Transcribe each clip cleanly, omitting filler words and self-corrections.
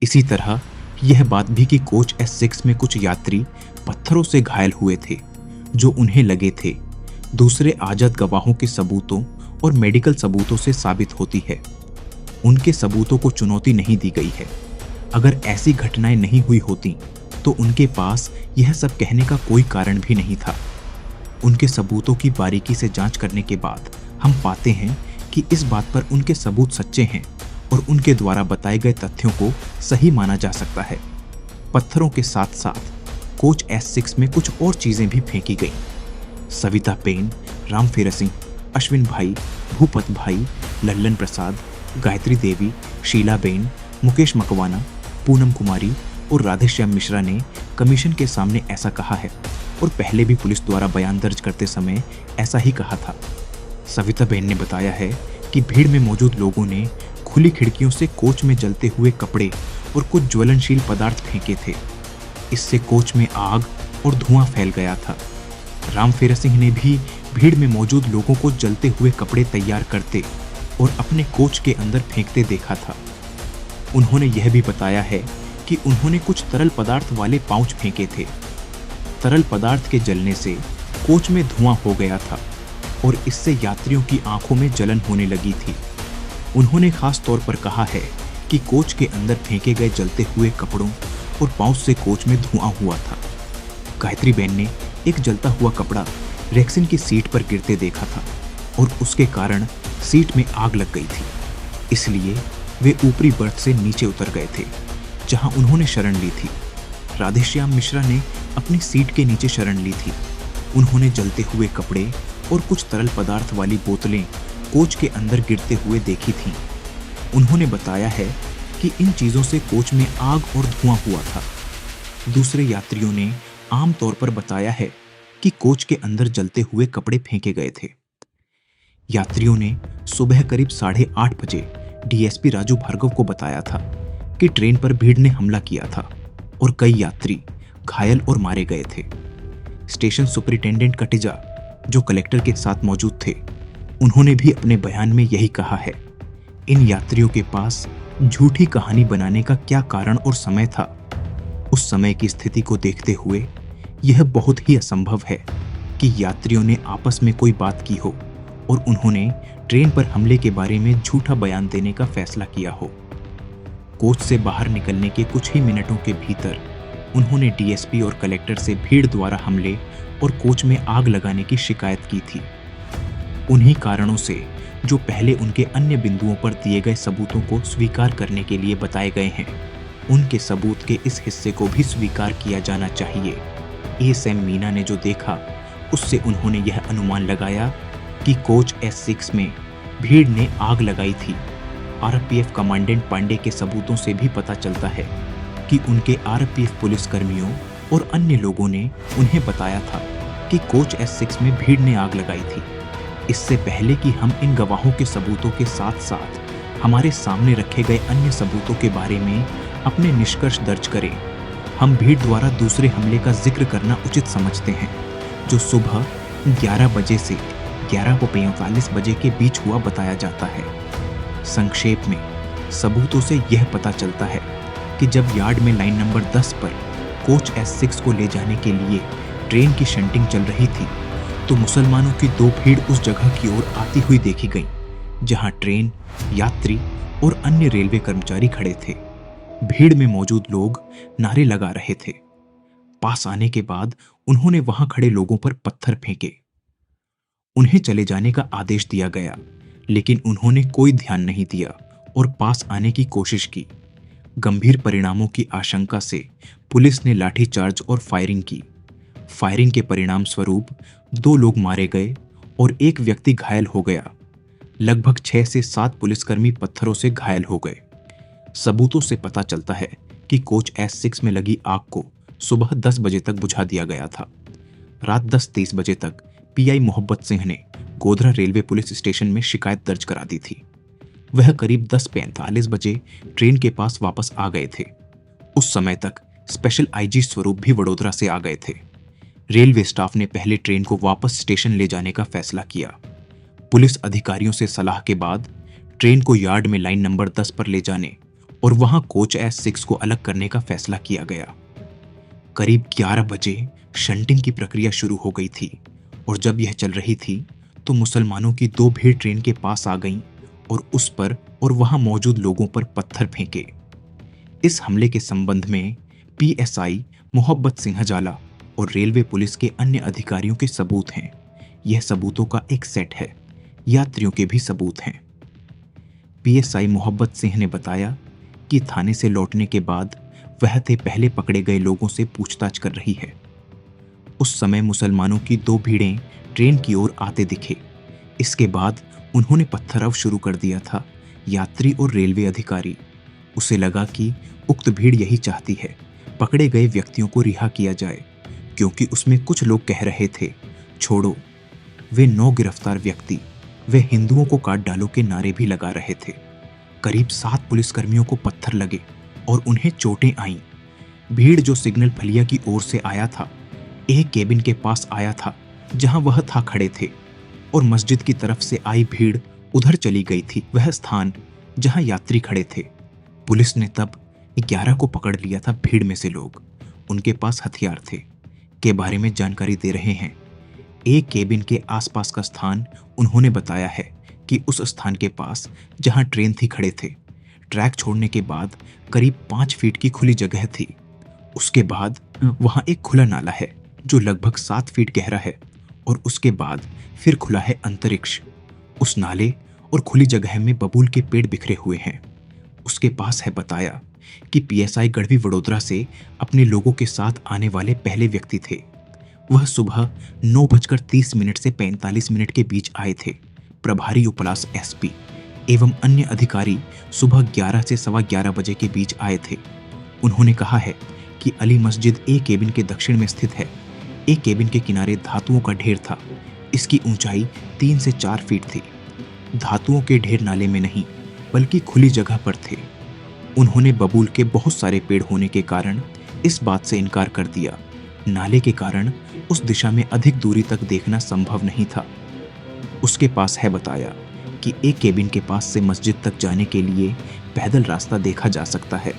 इसी तरह यह बात भी कि कोच S6 में कुछ यात्री पत्थरों से घायल हुए थे जो उन्हें लगे थे, दूसरे आजाद गवाहों के सबूतों और मेडिकल सबूतों से साबित होती है। उनके सबूतों को चुनौती नहीं दी गई है। अगर ऐसी घटनाएं नहीं हुई होती तो उनके पास यह सब कहने का कोई कारण भी नहीं था। उनके सबूतों की बारीकी से जांच करने के बाद हम पाते हैं कि इस बात पर उनके सबूत सच्चे हैं और उनके द्वारा बताए गए तथ्यों को सही माना जा सकता है। पत्थरों के साथ साथ कोच S6 में कुछ और चीजें भी फेंकी गईं। सविता पेन, रामफेर सिंह, अश्विन भाई, भूपत भाई, लल्लन प्रसाद, गायत्री देवी, शीला बेन, मुकेश मकवाना, पूनम कुमारी और राधेश्याम मिश्रा ने कमीशन के सामने ऐसा कहा है और पहले भी पुलिस द्वारा बयान दर्ज करते समय ऐसा ही कहा था। सविता बेन ने बताया है कि भीड़ में मौजूद लोगों ने खुली खिड़कियों से कोच में जलते हुए कपड़े और कुछ ज्वलनशील पदार्थ फेंके थे। इससे कोच में आग और धुआं फैल गया था। रामफेर सिंह ने भी भीड़ में मौजूद लोगों को जलते हुए कपड़े तैयार करते और अपने कोच के अंदर फेंकते देखा था। उन्होंने यह भी बताया है कि उन्होंने कुछ तरल पदार्थ वाले पाउच फेंके थे। तरल पदार्थ के जलने से कोच में धुआं हो गया था और इससे यात्रियों की आंखों में जलन होने लगी थी। उन्होंने खास तौर पर कहा है कि कोच के अंदर फेंके गए जलते हुए कपड़ों और पाउच से कोच में धुआं हुआ था। गायत्री बेन ने एक जलता हुआ कपड़ा रेक्सिन की सीट पर गिरते देखा था और उसके कारण सीट में आग लग गई थी। इसलिए वे ऊपरी बर्थ से नीचे उतर गए थे जहां उन्होंने शरण ली थी। राधेश्याम मिश्रा ने अपनी सीट के नीचे शरण ली थी। उन्होंने जलते हुए कपड़े और कुछ तरल पदार्थ वाली बोतलें कोच के अंदर गिरते हुए देखी थीं। उन्होंने बताया है कि इन चीजों से कोच में आग और धुआं हुआ था। दूसरे यात्रियों ने आम तौर पर बताया है कि कोच के अंदर जलते हुए कपड़े फेंके गए थे। यात्रियों ने सुबह करीब 8:30 बजे डीएसपी राजू भार्गव को बताया था कि ट्रेन पर भीड़ ने हमला किया था और कई यात्री घायल और मारे गए थे। स्टेशन सुपरिटेंडेंट कटिजा, जो कलेक्टर के साथ मौजूद थे, उन्होंने भी अपने बयान में यही कहा है। इन यात्रियों के पास झूठी कहानी बनाने का क्या कारण और समय था? उस समय की स्थिति को देखते हुए यह बहुत ही असंभव है कि यात्रियों ने आपस में कोई बात की हो और उन्होंने ट्रेन पर हमले के बारे में झूठा बयान देने का फैसला किया हो। कोच से बाहर निकलने के कुछ ही मिनटों के भीतर उन्होंने डीएसपी और कलेक्टर से भीड़ द्वारा हमले और कोच में आग लगाने की शिकायत की थी। उन्हीं कारणों से जो पहले उनके अन्य बिंदुओं पर दिए गए सबूतों को स्वीकार करने के लिए बताए गए हैं, उनके सबूत के इस हिस्से को भी स्वीकार किया जाना चाहिए। एएसएम मीना ने जो देखा, उससे उन्होंने यह अनुमान लगाया कि कोच S6 में भीड़ ने आग लगाई थी। आरपीएफ कमांडेंट पांडे के सबूतों से भी पता चलता है कि उनके आरपीएफ पुलिसकर्मियों और अन्य लोगों ने उन्हें बताया था कि कोच S6 में भीड़ ने आग लगाई थी। इससे पहले कि हम इन गवाहों के सबूतों के साथ साथ हमारे सामने रखे गए अन्य सबूतों के बारे में अपने निष्कर्ष दर्ज करें, हम भीड़ द्वारा दूसरे हमले का जिक्र करना उचित समझते हैं, जो सुबह 11 बजे से 11:45 बजे के बीच हुआ बताया जाता है। संक्षेप में सबूतों से यह पता चलता है कि जब यार्ड में लाइन नंबर 10 पर कोच S6 को ले जाने के लिए ट्रेन की शंटिंग चल रही थी, तो मुसलमानों की दो भीड़ उस जगह की ओर आती हुई देखी गई जहां ट्रेन, यात्री और अन्य रेलवे कर्मचारी खड़े थे। भीड़ में मौजूद लोग नारे लगा रहे थे। पास आने के बाद उन्होंने वहां खड़े लोगों पर पत्थर फेंके। उन्हें चले जाने का आदेश दिया गया, लेकिन उन्होंने कोई ध्यान नहीं दिया और पास आने की कोशिश की। गंभीर परिणामों की आशंका से पुलिस ने लाठीचार्ज और फायरिंग की। फायरिंग के परिणाम स्वरूप 2 लोग मारे गए और एक व्यक्ति घायल हो गया। लगभग 6 से 7 पुलिसकर्मी पत्थरों से घायल हो गए। सबूतों से पता चलता है कि कोच S6 में लगी आग को सुबह 10 बजे तक बुझा दिया गया था। रात 10:30 बजे तक पीआई मोहब्बत सिंह ने गोधरा रेलवे पुलिस स्टेशन में शिकायत दर्ज करा दी थी। वह करीब 10:45 बजे ट्रेन के पास वापस आ गए थे। उस समय तक स्पेशल आईजी स्वरूप भी वडोदरा से आ गए थे। रेलवे स्टाफ ने पहले ट्रेन को वापस स्टेशन ले जाने का फैसला किया। पुलिस अधिकारियों से सलाह के बाद ट्रेन को यार्ड में लाइन नंबर 10 पर ले जाने और वहां कोच S6 को अलग करने का फैसला किया गया। करीब 11 बजे शंटिंग की प्रक्रिया शुरू हो गई थी और जब यह चल रही थी तो मुसलमानों की दो भीड़ ट्रेन के पास आ गईं और उस पर और वहां मौजूद लोगों पर पत्थर फेंके। इस हमले के संबंध में पीएसआई मोहब्बत सिंह जाला और रेलवे पुलिस के अन्य अधिकारियों के सबूत हैं। यह सबूतों का एक सेट है, यात्रियों के भी सबूत हैं। पीएसआई मोहब्बत सिंह ने बताया कि थाने से लौटने के बाद वह थे पहले पकड़े गए लोगों से पूछताछ कर रही है। उस समय मुसलमानों की दो भीड़ें ट्रेन की ओर आते दिखे। इसके बाद उन्होंने पत्थराव शुरू कर दिया था। यात्री और रेलवे अधिकारी, उसे लगा कि उक्त भीड़ यही चाहती है, पकड़े गए व्यक्तियों को रिहा किया जाए, क्योंकि उसमें कुछ लोग कह रहे थे, छोड़ो। वे 9 गिरफ्तार व्यक्ति वे हिंदुओं को काट डालो के नारे भी लगा रहे थे। करीब 7 पुलिसकर्मियों को पत्थर लगे और उन्हें चोटें आईं। भीड़ जो सिग्नल फलिया की ओर से आया था, एक केबिन के पास आया था जहां वह था खड़े थे, और मस्जिद की तरफ से आई भीड़ उधर चली गई थी, वह स्थान जहां यात्री खड़े थे। पुलिस ने तब 11 को पकड़ लिया था। भीड़ में से लोग, उनके पास हथियार थे, के बारे में जानकारी दे रहे हैं। एक केबिन के आसपास का स्थान उन्होंने बताया है कि उस स्थान के पास जहां ट्रेन थी खड़े थे। ट्रैक छोड़ने के बाद करीब 5 फीट की खुली जगह थी। उसके बाद वहां एक खुला नाला है जो लगभग 7 फीट गहरा है, और उसके बाद फिर खुला है अंतरिक्ष। उस नाले और खुली जगह में बबूल के पेड़ बिखरे हुए हैं। उसके पास है बताया कि पीएसआई गढ़वी वडोदरा से अपने लोगों के साथ आने वाले पहले व्यक्ति थे। वह सुबह 9:30 से 45 मिनट के बीच आए थे। प्रभारी उपलास एसपी एवं अन्य अधिकारी सुबह 11 से सवा 11 बजे के बीच आए थे। उन्होंने कहा है कि अली मस्जिद ए केबिन के दक्षिण में स्थित है। ए केबिन के किनारे धातुओं का ढेर था। इसकी ऊंचाई 3 से 4 फीट थी। धातुओं के ढेर नाले में नहीं बल्कि खुली जगह पर थे। उन्होंने बबूल के बहुत सारे पेड़ होने के कारण इस बात से इनकार कर दिया। नाले के कारण उस दिशा में अधिक दूरी तक देखना संभव नहीं था। उसके पास है बताया कि एक केबिन के पास से मस्जिद तक जाने के लिए पैदल रास्ता देखा जा सकता है।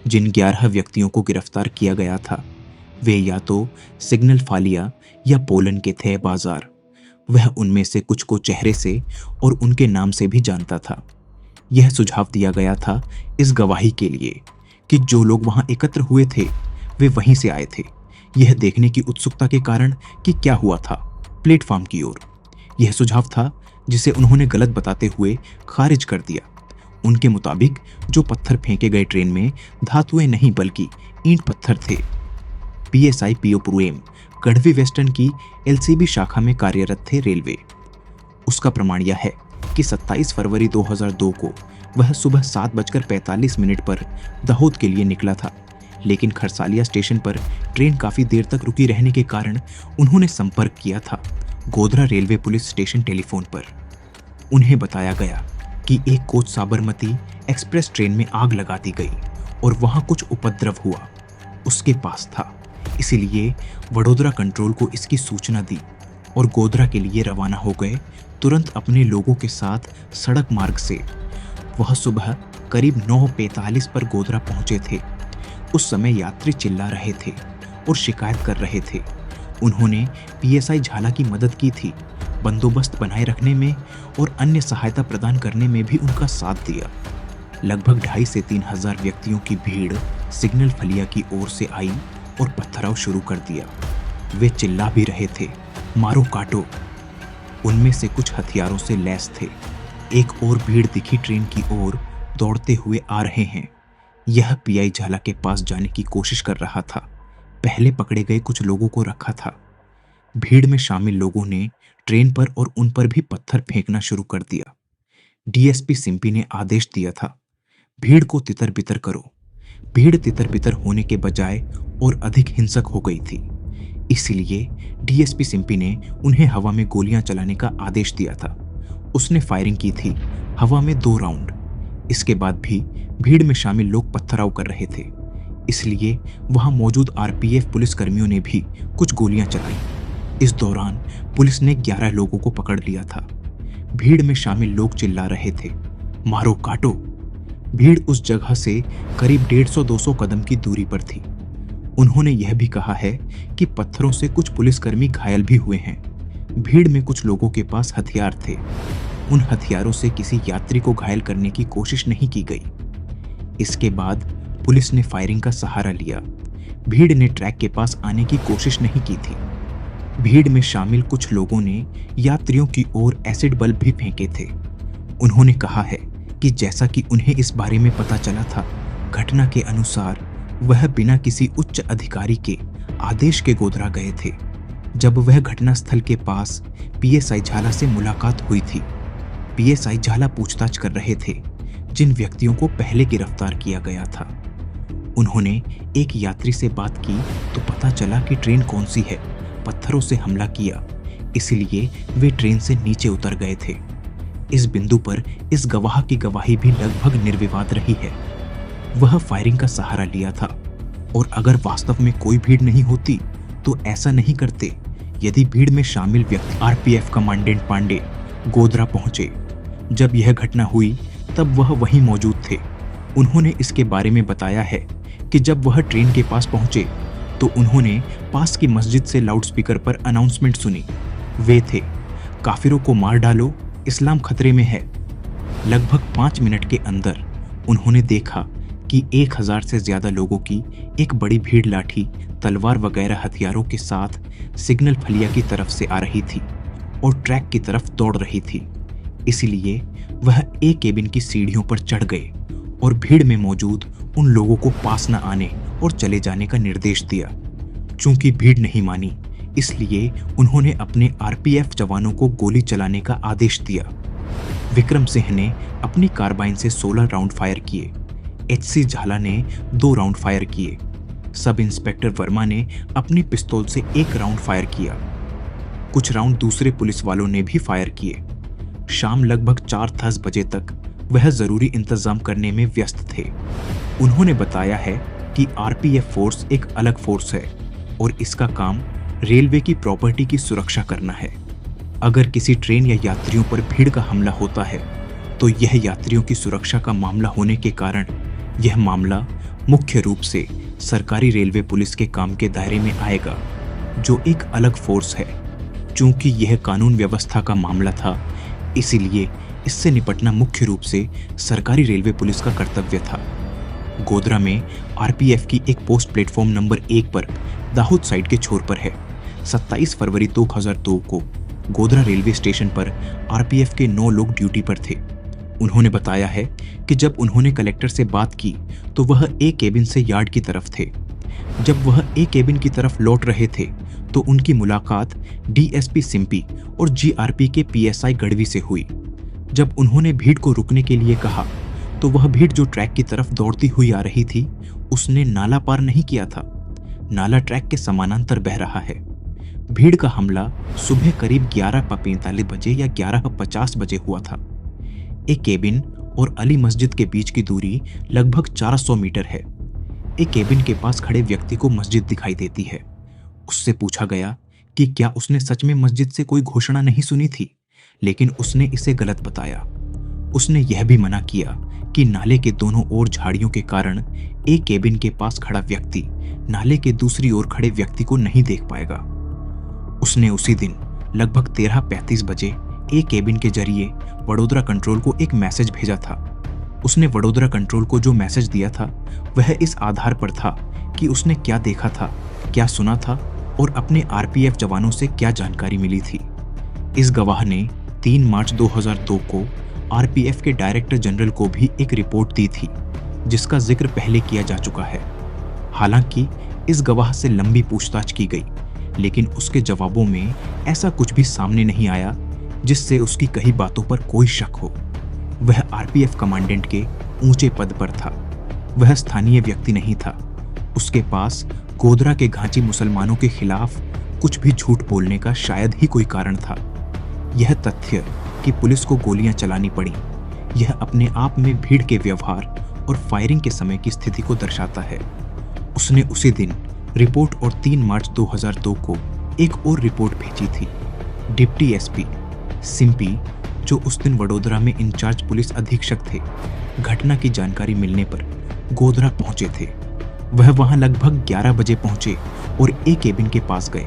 जिन 11 व्यक्तियों को गिरफ्तार किया गया था वे या तो सिग्नल फालिया या पोलन के थे बाजार। वह उनमें से कुछ को चेहरे से और उनके नाम से भी जानता था। यह सुझाव दिया गया था इस गवाही के लिए कि जो लोग वहां एकत्र हुए थे वे वहीं से आए थे, यह देखने की उत्सुकता के कारण कि क्या हुआ था प्लेटफॉर्म की ओर। यह सुझाव था जिसे उन्होंने गलत बताते हुए खारिज कर दिया। उनके मुताबिक जो पत्थर फेंके गए ट्रेन में धातुएं नहीं बल्कि ईंट पत्थर थे। पीएसआई पीओ प्रुएम गढ़वी वेस्टर्न की एलसीबी शाखा में कार्यरत थे रेलवे। उसका प्रमाण यह है कि 27 फरवरी 2002 को वह सुबह 7:45 पर दाहोद के लिए निकला था, लेकिन खरसालिया स्टेशन पर ट्रेन काफी देर तक रुकी रहने के कारण उन्होंने संपर्क किया था Godhra railway police station telephone पर। उन्हें बताया गया कि एक कोच साबरमती एक्सप्रेस ट्रेन में आग लगा दी गई और वहां कुछ उपद्रव हुआ उसके पास था, इसलिए वडोदरा कंट्रोल को इसकी सूचना दी और गोधरा के लिए रवाना हो गए। तुरंत अपने लोगों के साथ सड़क मार्ग से वह सुबह करीब 9:45 पर गोधरा पहुंचे थे। उस समय यात्री चिल्ला रहे थे और शिकायत कर रहे थे। उन्होंने पीएसआई झाला की मदद की थी, बंदोबस्त बनाए रखने में और अन्य सहायता प्रदान करने में भी उनका साथ दिया। लगभग 2,500 से 3,000 व्यक्तियों की भीड़ सिग्नल फलिया की ओर से आई और पत्थराव शुरू कर दिया। वे चिल्ला भी रहे थे, मारो काटो। उनमें से कुछ हथियारों से लैस थे। एक और भीड़ दिखी ट्रेन की ओर दौड़ते हुए आ रहे हैं। यह पीआई झाला के पास जाने की कोशिश कर रहा था। पहले पकड़े गए कुछ लोगों को रखा था। भीड़ में शामिल लोगों ने ट्रेन पर और उन पर भी पत्थर फेंकना शुरू कर दिया। डीएसपी सिंपी ने आदेश दिया था, भीड़ को तितर बितर करो। भीड़ तितर बितर होने के बजाय और अधिक हिंसक हो गई थी। इसलिए डीएसपी सिंपी ने उन्हें हवा में गोलियां चलाने का आदेश दिया था। उसने फायरिंग की थी हवा में 2 राउंड। इसके बाद भी भीड़ में शामिल लोग पत्थराव कर रहे थे, इसलिए वहां मौजूद आरपीएफ पुलिसकर्मियों ने भी कुछ गोलियां चलाई। इस दौरान पुलिस ने 11 लोगों को पकड़ लिया था। भीड़ में शामिल लोग चिल्ला रहे थे, मारो काटो। भीड़ उस जगह से करीब 150-200 कदम की दूरी पर थी। उन्होंने यह भी कहा है कि पत्थरों से कुछ पुलिसकर्मी घायल भी हुए हैं। भीड़ में कुछ लोगों के पास हथियार थे। उन हथियारों से किसी यात्री को घायल करने की कोशिश नहीं की गई। इसके बाद पुलिस ने फायरिंग का सहारा लिया। भीड़ ने ट्रैक के पास आने की कोशिश नहीं की थी। भीड़ में शामिल कुछ लोगों ने यात्रियों की ओर एसिड बल्ब भी फेंके थे। उन्होंने कहा है कि जैसा कि उन्हें इस बारे में पता चला था, घटना के अनुसार वह बिना किसी उच्च अधिकारी के आदेश के गोधरा गए थे। जब वह घटनास्थल के पास पीएसआई झाला से मुलाकात हुई थी। पीएसआई झाला पूछताछ कर रहे थे जिन व्यक्तियों को पहले गिरफ्तार किया गया था। उन्होंने एक यात्री से बात की तो पता चला कि ट्रेन कौन सी है, पत्थरों से हमला किया, इसलिए वे ट्रेन से नीचे उतर गए थे। इस बिंदु पर इस गवाह की गवाही भी लगभग निर्विवाद रही है। वह फायरिंग का सहारा लिया था और अगर वास्तव में कोई भीड़ नहीं होती तो ऐसा नहीं करते। यदि भीड़ में शामिल व्यक्ति आरपीएफ कमांडेंट पांडे गोधरा पहुंचे। जब यह घटना हुई तब वह वहीं मौजूद थे। उन्होंने इसके बारे में बताया है कि जब वह ट्रेन के पास पहुंचे तो उन्होंने पास की मस्जिद से लाउडस्पीकर पर अनाउंसमेंट सुनी। वे थे, काफिरों को मार डालो, इस्लाम खतरे में है। लगभग 5 मिनट के अंदर उन्होंने देखा कि 1000 से ज्यादा लोगों की एक बड़ी भीड़ लाठी, तलवार वगैरह हथियारों के साथ सिग्नल फलिया की तरफ से आ रही थी और ट्रैक की तरफ दौड़ रही थी। इसलिए वह ए केबिन की सीढ़ियों पर चढ़ गए और भीड़ में मौजूद उन लोगों को पास न आने और चले जाने का निर्देश दिया। चूंकि भीड़ नहीं मानी, इसलिए उन्होंने अपने आरपीएफ जवानों को गोली चलाने का आदेश दिया। विक्रम सिंह ने अपनी कार्बाइन से 16 राउंड फायर किए। एचसी झाला ने 2 राउंड फायर किए। सब इंस्पेक्टर वर्मा ने अपनी पिस्तौल से 1 राउंड फायर किया। कुछ राउंड दूसरे पुलिस वालों ने भी फायर किए। शाम लगभग 4:10 बजे तक वह जरूरी इंतजाम करने में व्यस्त थे। उन्होंने बताया है कि आरपीएफ फोर्स एक अलग फोर्स है और इसका काम रेलवे की प्रॉपर्टी की सुरक्षा करना है। अगर किसी ट्रेन या यात्रियों पर भीड़ का हमला होता है तो यह यात्रियों की सुरक्षा का मामला होने के कारण यह मामला मुख्य रूप से सरकारी रेलवे पुलिस के काम के दायरे में आएगा, जो एक अलग फोर्स है। चूंकि यह कानून व्यवस्था का मामला था, इसीलिए इससे निपटना मुख्य रूप से सरकारी रेलवे पुलिस का कर्तव्य था। गोधरा में आरपीएफ की एक पोस्ट प्लेटफॉर्म नंबर 1 पर दाहोद साइड के छोर पर है। 27 फरवरी 2002 को गोधरा रेलवे स्टेशन पर आरपीएफ के 9 लोग ड्यूटी पर थे। उन्होंने बताया है कि जब उन्होंने कलेक्टर से बात की तो वह ए केबिन से यार्ड की तरफ थे। जब वह ए केबिन की तरफ लौट रहे थे तो उनकी मुलाकात डीएसपी सिंपी और जीआरपी के पीएसआई गढ़वी से हुई। जब उन्होंने भीड़ को रुकने के लिए कहा तो वह भीड़ जो ट्रैक की तरफ दौड़ती हुई आ रही थी, उसने नाला पार नहीं किया था। नाला ट्रैक के समानांतर बह रहा है। भीड़ का हमला सुबह करीब 11:45 बजे या 11:50 बजे हुआ था। एक केबिन और अली मस्जिद के बीच की दूरी लगभग 400 मीटर है। एक केबिन के पास खड़े व्यक्ति को मस्जिद दिखाई देती है। उससे पूछा गया कि क्या उसने सच में मस्जिद से कोई घोषणा नहीं सुनी थी, लेकिन उसने इसे गलत बताया। उसने यह भी मना किया कि नाले के दोनों ओर झाड़ियों के कारण एक केबिन के पास खड़ा व्यक्ति नाले के दूसरी ओर खड़े व्यक्ति को नहीं देख पाएगा। उसने उसी दिन लगभग 13:35 बजे एक केबिन के जरिए वडोदरा कंट्रोल को एक मैसेज भेजा था। उसने वडोदरा कंट्रोल को जो मैसेज दिया था वह इस आधार पर था कि उसने क्या देखा था, क्या सुना था और अपने आरपीएफ जवानों से क्या जानकारी मिली थी। इस गवाह ने 3 मार्च 2002 को आरपीएफ के डायरेक्टर जनरल को भी एक रिपोर्ट दी थी, जिसका जिक्र पहले किया जा चुका है। हालांकि इस गवाह से लंबी पूछताछ की गई, लेकिन उसके जवाबों में ऐसा कुछ भी सामने नहीं आया जिससे उसकी कही बातों पर कोई शक हो। वह आरपीएफ कमांडेंट के ऊंचे पद पर था। वह स्थानीय व्यक्ति नहीं था। उसके पास गोधरा के घांची मुसलमानों के खिलाफ कुछ भी झूठ बोलने का शायद ही कोई कारण था। यह तथ्य कि पुलिस को गोलियां चलानी पड़ी, यह अपने आप में भीड़ के व्यवहार और फायरिंग के समय की स्थिति को दर्शाता है। उसने उसी दिन रिपोर्ट और 3 मार्च 2002 को एक और रिपोर्ट भेजी थी। डिप्टी एसपी सिंपी, जो उस दिन वडोदरा में इंचार्ज पुलिस अधीक्षक थे, घटना की जानकारी मिलने पर गोधरा पहुंचे थे। वह वहां लगभग 11 बजे पहुंचे और ए केबिन के पास गए।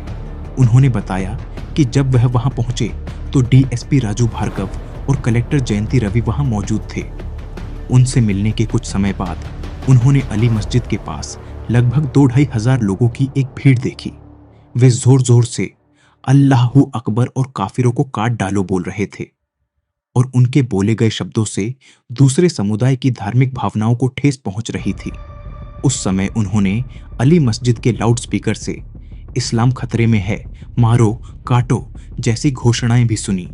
उन्होंने बताया कि जब वह वहां पहुंचे तो डीएसपी राजू भार्गव और कलेक्टर जयंती रवि वहां मौजूद थे। उनसे मिलने के कुछ समय बाद उन्होंने अली मस्जिद के पास लगभग 2-2.5 हजार लोगों की एक भीड़ देखी। वे जोर जोर से अल्लाहू अकबर और काफिरों को काट डालो बोल रहे थे और उनके बोले गए शब्दों से दूसरे समुदाय की धार्मिक भावनाओं को ठेस पहुंच रही थी। उस समय उन्होंने अली मस्जिद के लाउडस्पीकर से इस्लाम खतरे में है, मारो काटो जैसी घोषणाएं भी सुनी।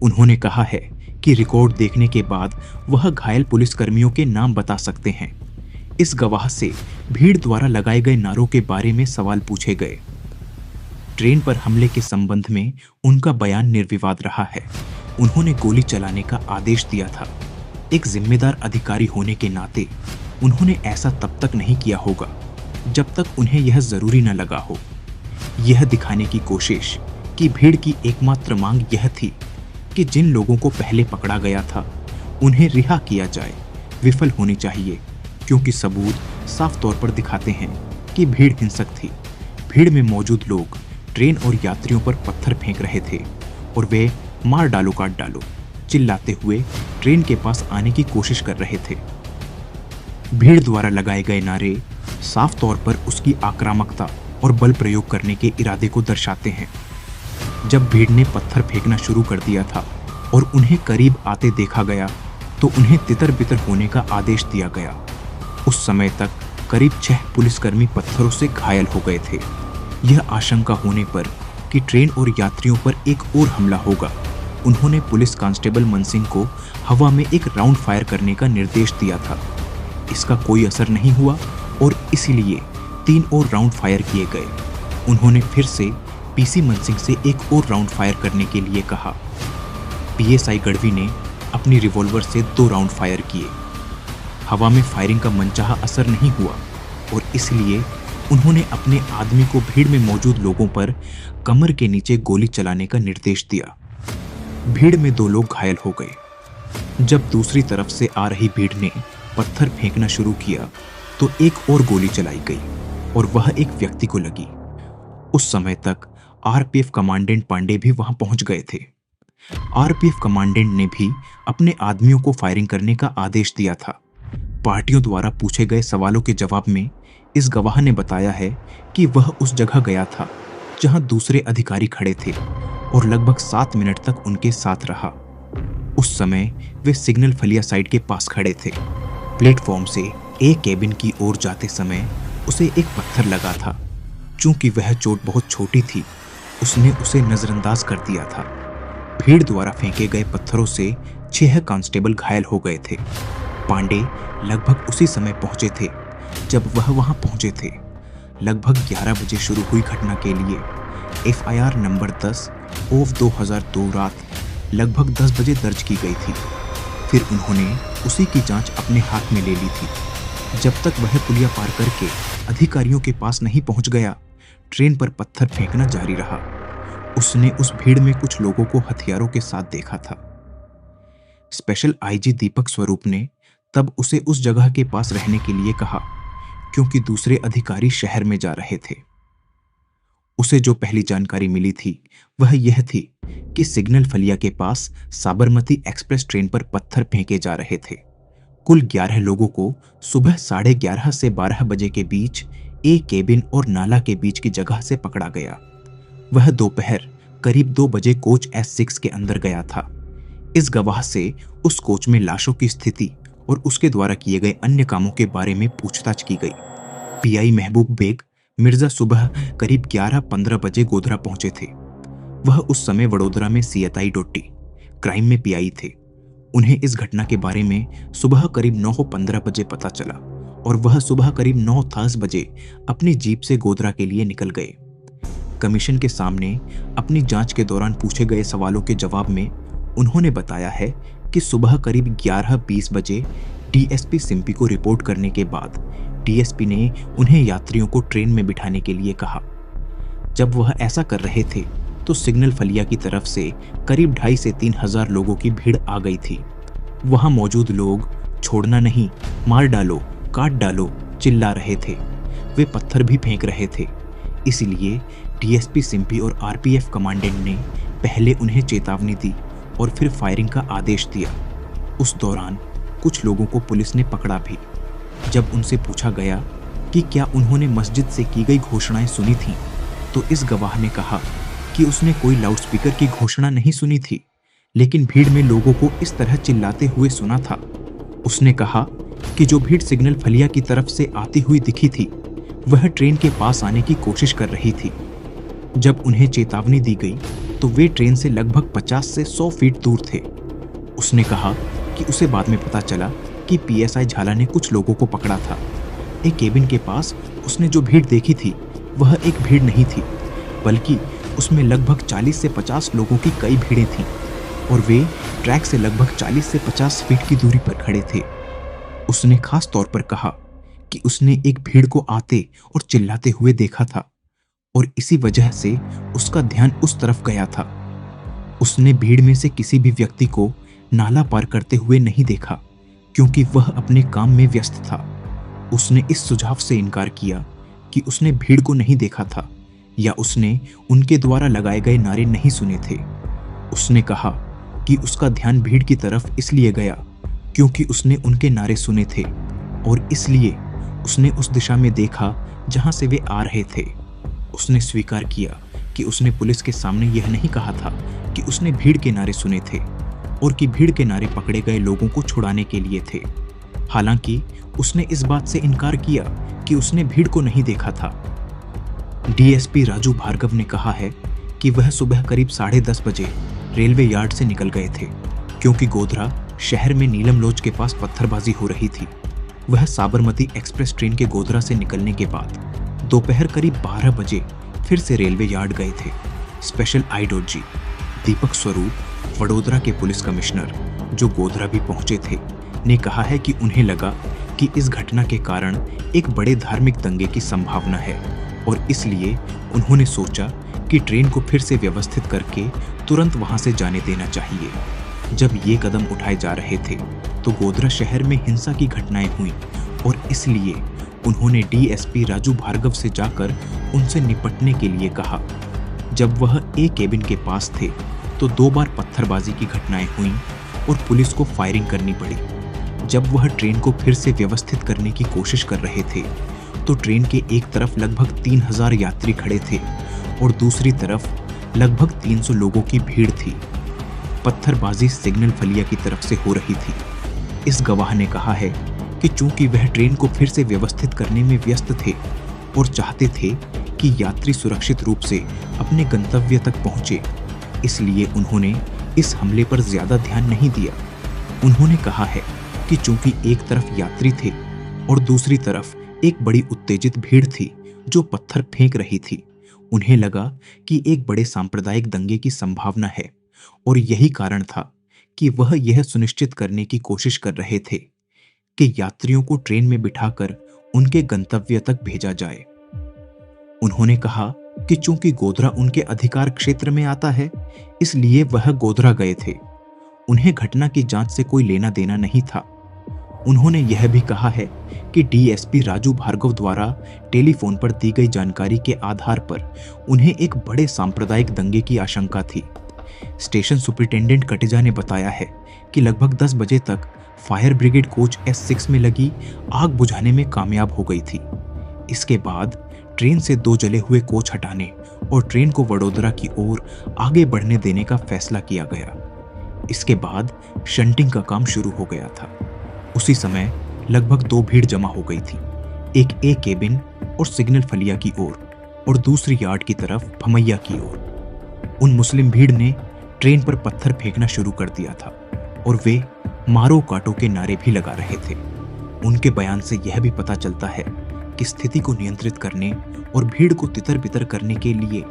उन्होंने कहा है कि रिकॉर्ड देखने के बाद वह घायल पुलिसकर्मियों के नाम बता सकते हैं। इस गवाह से भीड़ द्वारा लगाए गए नारों के बारे में सवाल पूछे गए। ट्रेन पर हमले के संबंध में उनका बयान निर्विवाद रहा है। उन्होंने गोली चलाने का आदेश दिया था। एक जिम्मेदार अधिकारी होने के नाते उन्होंने ऐसा तब तक नहीं किया होगा जब तक उन्हें यह जरूरी न लगा हो। यह दिखाने की कोशिश कि भीड़ की एकमात्र मांग यह थी कि जिन लोगों को पहले पकड़ा गया था उन्हें रिहा किया जाए, विफल होनी चाहिए, क्योंकि सबूत साफ तौर पर दिखाते हैं कि भीड़ हिंसक थी। भीड़ में मौजूद लोग ट्रेन और यात्रियों पर पत्थर फेंक रहे थे और वे मार डालो काट डालो चिल्लाते हुए ट्रेन के पास आने की कोशिश कर रहे थे। भीड़ द्वारा लगाए गए नारे साफ तौर पर उसकी आक्रामकता और बल प्रयोग करने के इरादे को दर्शाते हैं। जब भीड़ ने पत्थर फेंकना शुरू कर दिया था और उन्हें करीब आते देखा गया तो उन्हें तितर बितर होने का आदेश दिया गया। उस समय तक करीब 6 पुलिसकर्मी पत्थरों से घायल हो गए थे। यह आशंका होने पर कि ट्रेन और यात्रियों पर एक और हमला होगा, उन्होंने पुलिस कांस्टेबल मन सिंह को हवा में एक राउंड फायर करने का निर्देश दिया था। इसका कोई असर नहीं हुआ और इसीलिए 3 और राउंड फायर किए गए। उन्होंने फिर से पीसी मन सिंह से एक और राउंड फायर करने के लिए कहा। पीएसआई गढ़वी ने अपनी रिवॉल्वर से 2 राउंड फायर किए। हवा में फायरिंग का मनचाहा असर नहीं हुआ और इसलिए उन्होंने अपने आदमी को भीड़ में मौजूद लोगों पर कमर के नीचे गोली चलाने का निर्देश दिया। भीड़ में 2 लोग घायल हो गए। जब दूसरी तरफ से आ रही भीड़ ने पत्थर फेंकना शुरू किया तो एक और गोली चलाई गई और वह एक व्यक्ति को लगी। उस समय तक आरपीएफ कमांडेंट पांडे भी वहां पहुंच गए थे। आरपीएफ कमांडेंट ने भी अपने आदमियों को फायरिंग करने का आदेश दिया था। पार्टियों द्वारा पूछे गए सवालों के जवाब में इस गवाह ने बताया है कि वह उस जगह गया था जहां दूसरे अधिकारी खड़े थे और लगभग 7 मिनट तक उनके साथ रहा। उस समय वे सिग्नल फलिया साइड के पास खड़े थे। प्लेटफॉर्म से ए केबिन की ओर जाते समय उसे एक पत्थर लगा था। चूंकि वह चोट बहुत छोटी थी, उसने उसे नजरअंदाज कर दिया था। भीड़ द्वारा फेंके गए पत्थरों से 6 कांस्टेबल घायल हो गए थे। पांडे लगभग उसी समय पहुंचे थे जब वह वहां पहुंचे थे। लगभग 11 बजे शुरू हुई घटना के लिए एफआईआर नंबर 10 ऑफ 2002 रात लगभग 10 बजे दर्ज की गई थी। फिर उन्होंने उसी की जांच अपने हाथ में ले ली थी। जब तक वह पुलिया पार करके अधिकारियों के पास नहीं पहुंच गया, ट्रेन पर पत्थर फेंकना जारी रहा। उसने उस भीड़ में कुछ लोगों को हथियारों के साथ देखा था। स्पेशल आईजी दीपक स्वरूप ने तब उसे उस जगह के पास रहने के लिए कहा, क्योंकि दूसरे अधिकारी शहर में जा रहे थे। उसे जो पहली जानकारी मिली थी वह यह थी कि सिग्नल फलिया के पास साबरमती एक्सप्रेस ट्रेन पर पत्थर फेंके जा रहे थे। कुल 11 लोगों को सुबह 11:30 से 12 बजे के बीच ए केबिन और नाला के बीच की जगह से पकड़ा गया। वह दोपहर करीब 2 बजे कोच S6 के अंदर गया था। इस गवाह से उस कोच में लाशों की स्थिति और उसके द्वारा किए गए अन्य कामों के बारे में पूछताछ की गई। पीआई महबूब बेग मिर्जा सुबह करीब 11:15 बजे गोधरा पहुंचे थे। वह उस समय वडोदरा में सीएसआई डोटी क्राइम में पीआई थे। उन्हें इस घटना के बारे में सुबह करीब 9:15 बजे पता चला और वह सुबह करीब 9:10 बजे अपनी जीप से गोधरा के लिए निकल गए। कमीशन के सामने अपनी जांच के दौरान पूछे गए सवालों के जवाब में उन्होंने बताया है कि सुबह करीब 11:20 बजे डीएसपी सिम्पी को रिपोर्ट करने के बाद डीएसपी ने उन्हें यात्रियों को ट्रेन में बिठाने के लिए कहा। जब वह ऐसा कर रहे थे तो सिग्नल फलिया की तरफ से करीब 2.5 से 3 हजार लोगों की भीड़ आ गई थी। वहां मौजूद लोग ट्रेन छोड़ना नहीं, मार डालो, काट डालो चिल्ला रहे थे। वे पत्थर भी फेंक रहे थे। इसलिए डीएसपी सिम्पी और आरपीएफ कमांडेंट ने पहले उन्हें चेतावनी दी और फिर फायरिंग का आदेश दिया। उस दौरान कुछ लोगों को पुलिस ने पकड़ा भी। जब उनसे पूछा गया कि क्या उन्होंने मस्जिद से की गई घोषणाएं सुनी थीं, तो इस गवाह ने कहा कि उसने कोई लाउडस्पीकर की घोषणा नहीं सुनी थी, लेकिन भीड़ में लोगों को इस तरह चिल्लाते हुए सुना था। उसने कहा कि जो भीड़ सिग्नल फलिया की तरफ से आती हुई दिखी थी, वह ट्रेन के पास आने की कोशिश कर रही थी। जब उन्हें चेतावनी दी गई तो वे ट्रेन से लगभग 50 से 100 फीट दूर थे। उसने कहा कि उसे बाद में पता चला कि पीएसआई झाला ने कुछ लोगों को पकड़ा था। एक केबिन के पास उसने जो भीड़ देखी थी वह एक भीड़ नहीं थी, बल्कि उसमें लगभग 40 से 50 लोगों की कई भीड़ें थीं और वे ट्रैक से लगभग 40 से 50 फीट की दूरी पर खड़े थे। उसने खास तौर पर कहा कि उसने एक भीड़ को आते और चिल्लाते हुए देखा था और इसी वजह से उसका ध्यान उस तरफ गया था। उसने भीड़ में से किसी भी व्यक्ति को नाला पार करते हुए नहीं देखा, क्योंकि वह अपने काम में व्यस्त था। उसने इस सुझाव से इनकार किया कि उसने भीड़ को नहीं देखा था या उसने उनके द्वारा लगाए गए नारे नहीं सुने थे। उसने कहा कि उसका ध्यान भीड़ की तरफ इसलिए गया क्योंकि उसने उनके नारे सुने थे और इसलिए उसने उस दिशा में देखा जहां से वे आ रहे थे। उसने स्वीकार किया कि उसने पुलिस के सामने यह नहीं कहा था कि उसने भीड़ के नारे सुने थे और कि भीड़ के नारे पकड़े गए लोगों को छुड़ाने के लिए थे। हालांकि उसने इस बात से इनकार किया कि उसने भीड़ को नहीं देखा था। डीएसपी राजू भार्गव ने कहा है कि वह सुबह करीब 10:30 बजे रेलवे यार्ड से निकल गए थे, क्योंकि गोधरा शहर में नीलम लॉज के पास पत्थरबाजी हो रही थी। वह साबरमती एक्सप्रेस ट्रेन के गोधरा से निकलने के बाद दोपहर करीब 12 बजे फिर से रेलवे यार्ड गए थे। Special IG. दीपक स्वरूप, वडोदरा के पुलिस कमिश्नर, जो गोधरा भी पहुंचे थे, ने कहा है कि उन्हें लगा कि इस घटना के कारण एक बड़े धार्मिक दंगे की संभावना है और इसलिए उन्होंने सोचा कि ट्रेन को फिर से व्यवस्थित करके तुरंत वहां से जाने देना चाहिए। जब ये कदम उठाए जा रहे थे तो गोधरा शहर में हिंसा की घटनाएं हुई और इसलिए उन्होंने डीएसपी राजू भार्गव से जाकर उनसे निपटने के लिए कहा। जब वह एक केबिन के पास थे तो 2 बार पत्थरबाजी की घटनाएं हुईं और पुलिस को फायरिंग करनी पड़ी। जब वह ट्रेन को फिर से व्यवस्थित करने की कोशिश कर रहे थे तो ट्रेन के एक तरफ लगभग 3000 यात्री खड़े थे और दूसरी तरफ लगभग 300 लोगों की भीड़ थी। पत्थरबाजी सिग्नल फलिया की तरफ से हो रही थी। इस गवाह ने कहा है कि चूंकि वह ट्रेन को फिर से व्यवस्थित करने में व्यस्त थे और चाहते थे कि यात्री सुरक्षित रूप से अपने गंतव्य तक पहुंचे, इसलिए उन्होंने इस हमले पर ज्यादा ध्यान नहीं दिया। उन्होंने कहा है कि चूंकि एक तरफ यात्री थे और दूसरी तरफ एक बड़ी उत्तेजित भीड़ थी जो पत्थर फेंक रही थी, उन्हें लगा कि एक बड़े सांप्रदायिक दंगे की संभावना है और यही कारण था कि वह यह सुनिश्चित करने की कोशिश कर रहे थे कि यात्रियों को ट्रेन में बिठाकर उनके गंतव्य तक भेजा जाए। उन्होंने कहा कि चूंकि गोधरा उनके अधिकार क्षेत्र में आता है, इसलिए वह गोधरा गए थे। उन्हें घटना की जांच से कोई लेना देना नहीं था। उन्होंने यह भी कहा है कि डीएसपी राजू भार्गव द्वारा टेलीफोन पर दी गई जानकारी के आधार पर उन्हें एक बड़े सांप्रदायिक दंगे की आशंका थी। स्टेशन सुपरिटेंडेंट कटेजा ने बताया है कि लगभग 10 बजे तक फायर ब्रिगेड कोच S6 में लगी आग बुझाने में कामयाब हो गई थी। इसके बाद ट्रेन से 2 जले हुए कोच हटाने और ट्रेन को वडोदरा की ओर आगे बढ़ने देने का फैसला किया गया। इसके बाद शंटिंग का काम शुरू हो गया था। उसी समय लगभग 2 भीड़ जमा हो गई थी, एक ए केबिन और सिग्नल फलिया की ओर और दूसरी यार्ड की तरफ भमैया की ओर। उन मुस्लिम भीड़ ने ट्रेन पर पत्थर फेंकना शुरू कर दिया था और वे मारो काटो के नारे भी लगा रहे थे। उनके बयान से यह भी पता चलता है कि स्थिति को नियंत्रित करने और भीड़ को तितर-बितर करने के लिए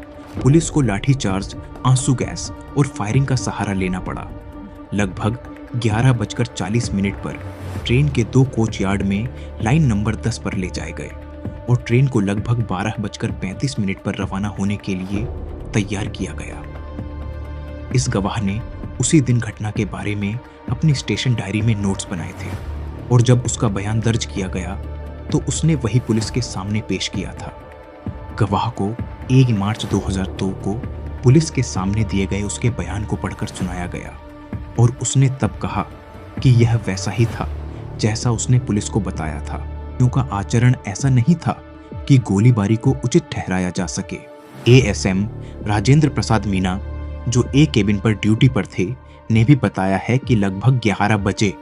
पुलिस को लाठीचार्ज, आंसू गैस और फायरिंग का सहारा लेना पड़ा। लगभग 11:40 पर ट्रेन के 2 कोच यार्ड में लाइन नंबर 10 पर ले जाए गए और ट्रेन को लगभग 12:35 पर रवाना होने के लिए तैयार किया गया। इस गवाह ने उसी दिन घटना के बारे में अपनी स्टेशन डायरी में नोट्स बनाए थे। और जब उसका बयान दर्ज किया गया तो उसने वही पुलिस के सामने पेश किया था। गवाह को 1 मार्च 2002 को पुलिस के सामने दिए गए उसके बयान को पढ़कर सुनाया गया और उसने तब कहा कि यह वैसा ही था जैसा उसने पुलिस को बताया था। उनका आचरण ऐसा नहीं था कि गोलीबारी को उचित ठहराया जा सके। एएसएम राजेंद्र प्रसाद मीना, जो ए केबिन पर ड्यूटी पर थे, ने भी बताया है कि लगभग 11 बजे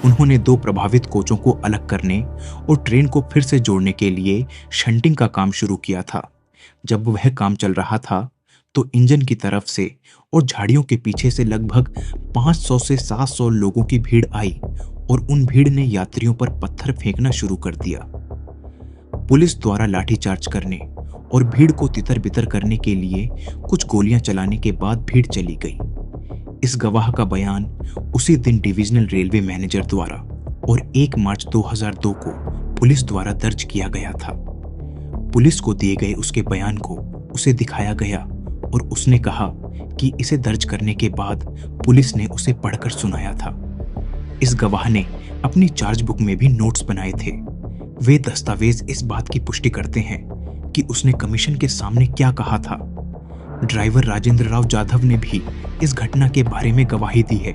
उन्होंने 2 प्रभावित कोचों को अलग करने और ट्रेन को फिर से जोड़ने के लिए शंटिंग का काम शुरू किया था। जब वह काम चल रहा था तो इंजन की तरफ से और झाड़ियों के पीछे से लगभग 500 से 700 लोगों की भीड़ आई और उन भीड़ ने यात्रियों पर पत्थर फेंकना शुरू कर दिया। पुलिस द्वारा लाठीचार्ज करने और भीड़ को तितर-बितर करने के लिए कुछ गोलियां चलाने के बाद भीड़ चली गई। इस गवाह का बयान उसी दिन डिविजनल रेलवे मैनेजर द्वारा और 1 मार्च 2002 को पुलिस द्वारा दर्ज किया गया था। पुलिस को दिए गए उसके बयान को उसे दिखाया गया और उसने कहा कि इसे दर्ज करने के बाद पुलिस ने उसे पढ़कर सुनाया था। इस गवाह ने अपनी चार्ज बुक में भी नोट्स बनाए थे। वे दस्तावेज इस बात की पुष्टि करते हैं कि उसने कमीशन के सामने क्या कहा था। ड्राइवर राजेंद्र राव जाधव ने भी इस घटना के बारे में गवाही दी है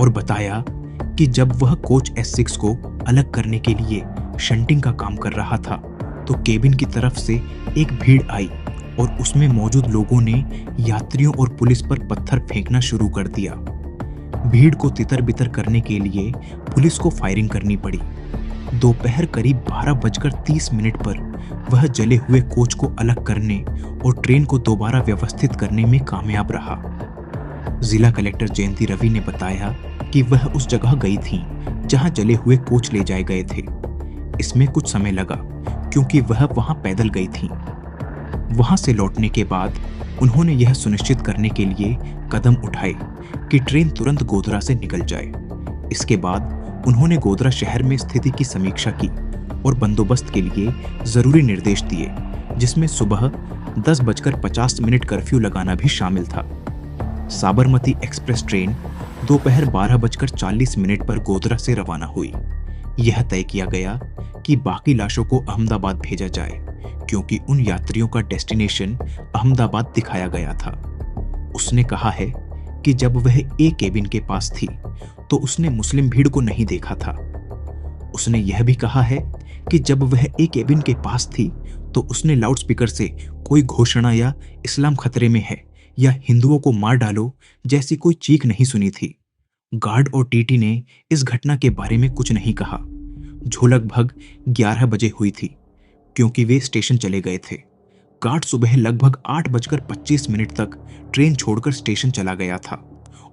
और बताया कि जब वह कोच S6 को अलग करने के लिए शंटिंग का काम कर रहा था तो केबिन की तरफ से एक भीड़ आई और उसमें मौजूद लोगों ने यात्रियों और पुलिस पर पत्थर फेंकना शुरू कर दिया। भीड़ को तितर-बितर करने के लिए पुलिस को फायरिंग करनी पड़ी। दोपहर करीब 12:30 पर वह जले हुए कोच को अलग करने और ट्रेन को दोबारा व्यवस्थित करने में कामयाब रहा। जिला कलेक्टर जयंती रवि ने बताया कि वह उस जगह गई थी जहां जले हुए कोच ले जाए गए थे। इसमें कुछ समय लगा क्योंकि वह वहां पैदल गई थी। वहां से लौटने के बाद उन्होंने यह सुनिश्चित करने के लिए कदम उठाए कि ट्रेन तुरंत गोधरा से निकल जाए। इसके बाद उन्होंने गोधरा शहर में स्थिति की समीक्षा की और बंदोबस्त के लिए जरूरी निर्देश दिए, जिसमें सुबह 10:50 कर्फ्यू लगाना भी शामिल था। साबरमती एक्सप्रेस ट्रेन दोपहर 12:40 पर गोधरा से रवाना हुई। यह तय किया गया कि बाकी लाशों को अहमदाबाद भेजा जाए क्योंकि उन यात्रियों का डेस्टिनेशन अहमदाबाद दिखाया गया था। उसने कहा है कि जब वह ए केबिन के पास थी तो उसने मुस्लिम भीड़ को नहीं देखा था। उसने यह भी कहा है कि जब वह ए केबिन के पास थी तो उसने लाउडस्पीकर से कोई घोषणा या इस्लाम खतरे में है या हिंदुओं को मार डालो जैसी कोई चीख नहीं सुनी थी। गार्ड और टीटी ने इस घटना के बारे में कुछ नहीं कहा, जो लगभग 11 बजे हुई थी क्योंकि वे स्टेशन चले गए थे। गार्ड सुबह लगभग 8:25 तक ट्रेन छोड़कर स्टेशन चला गया था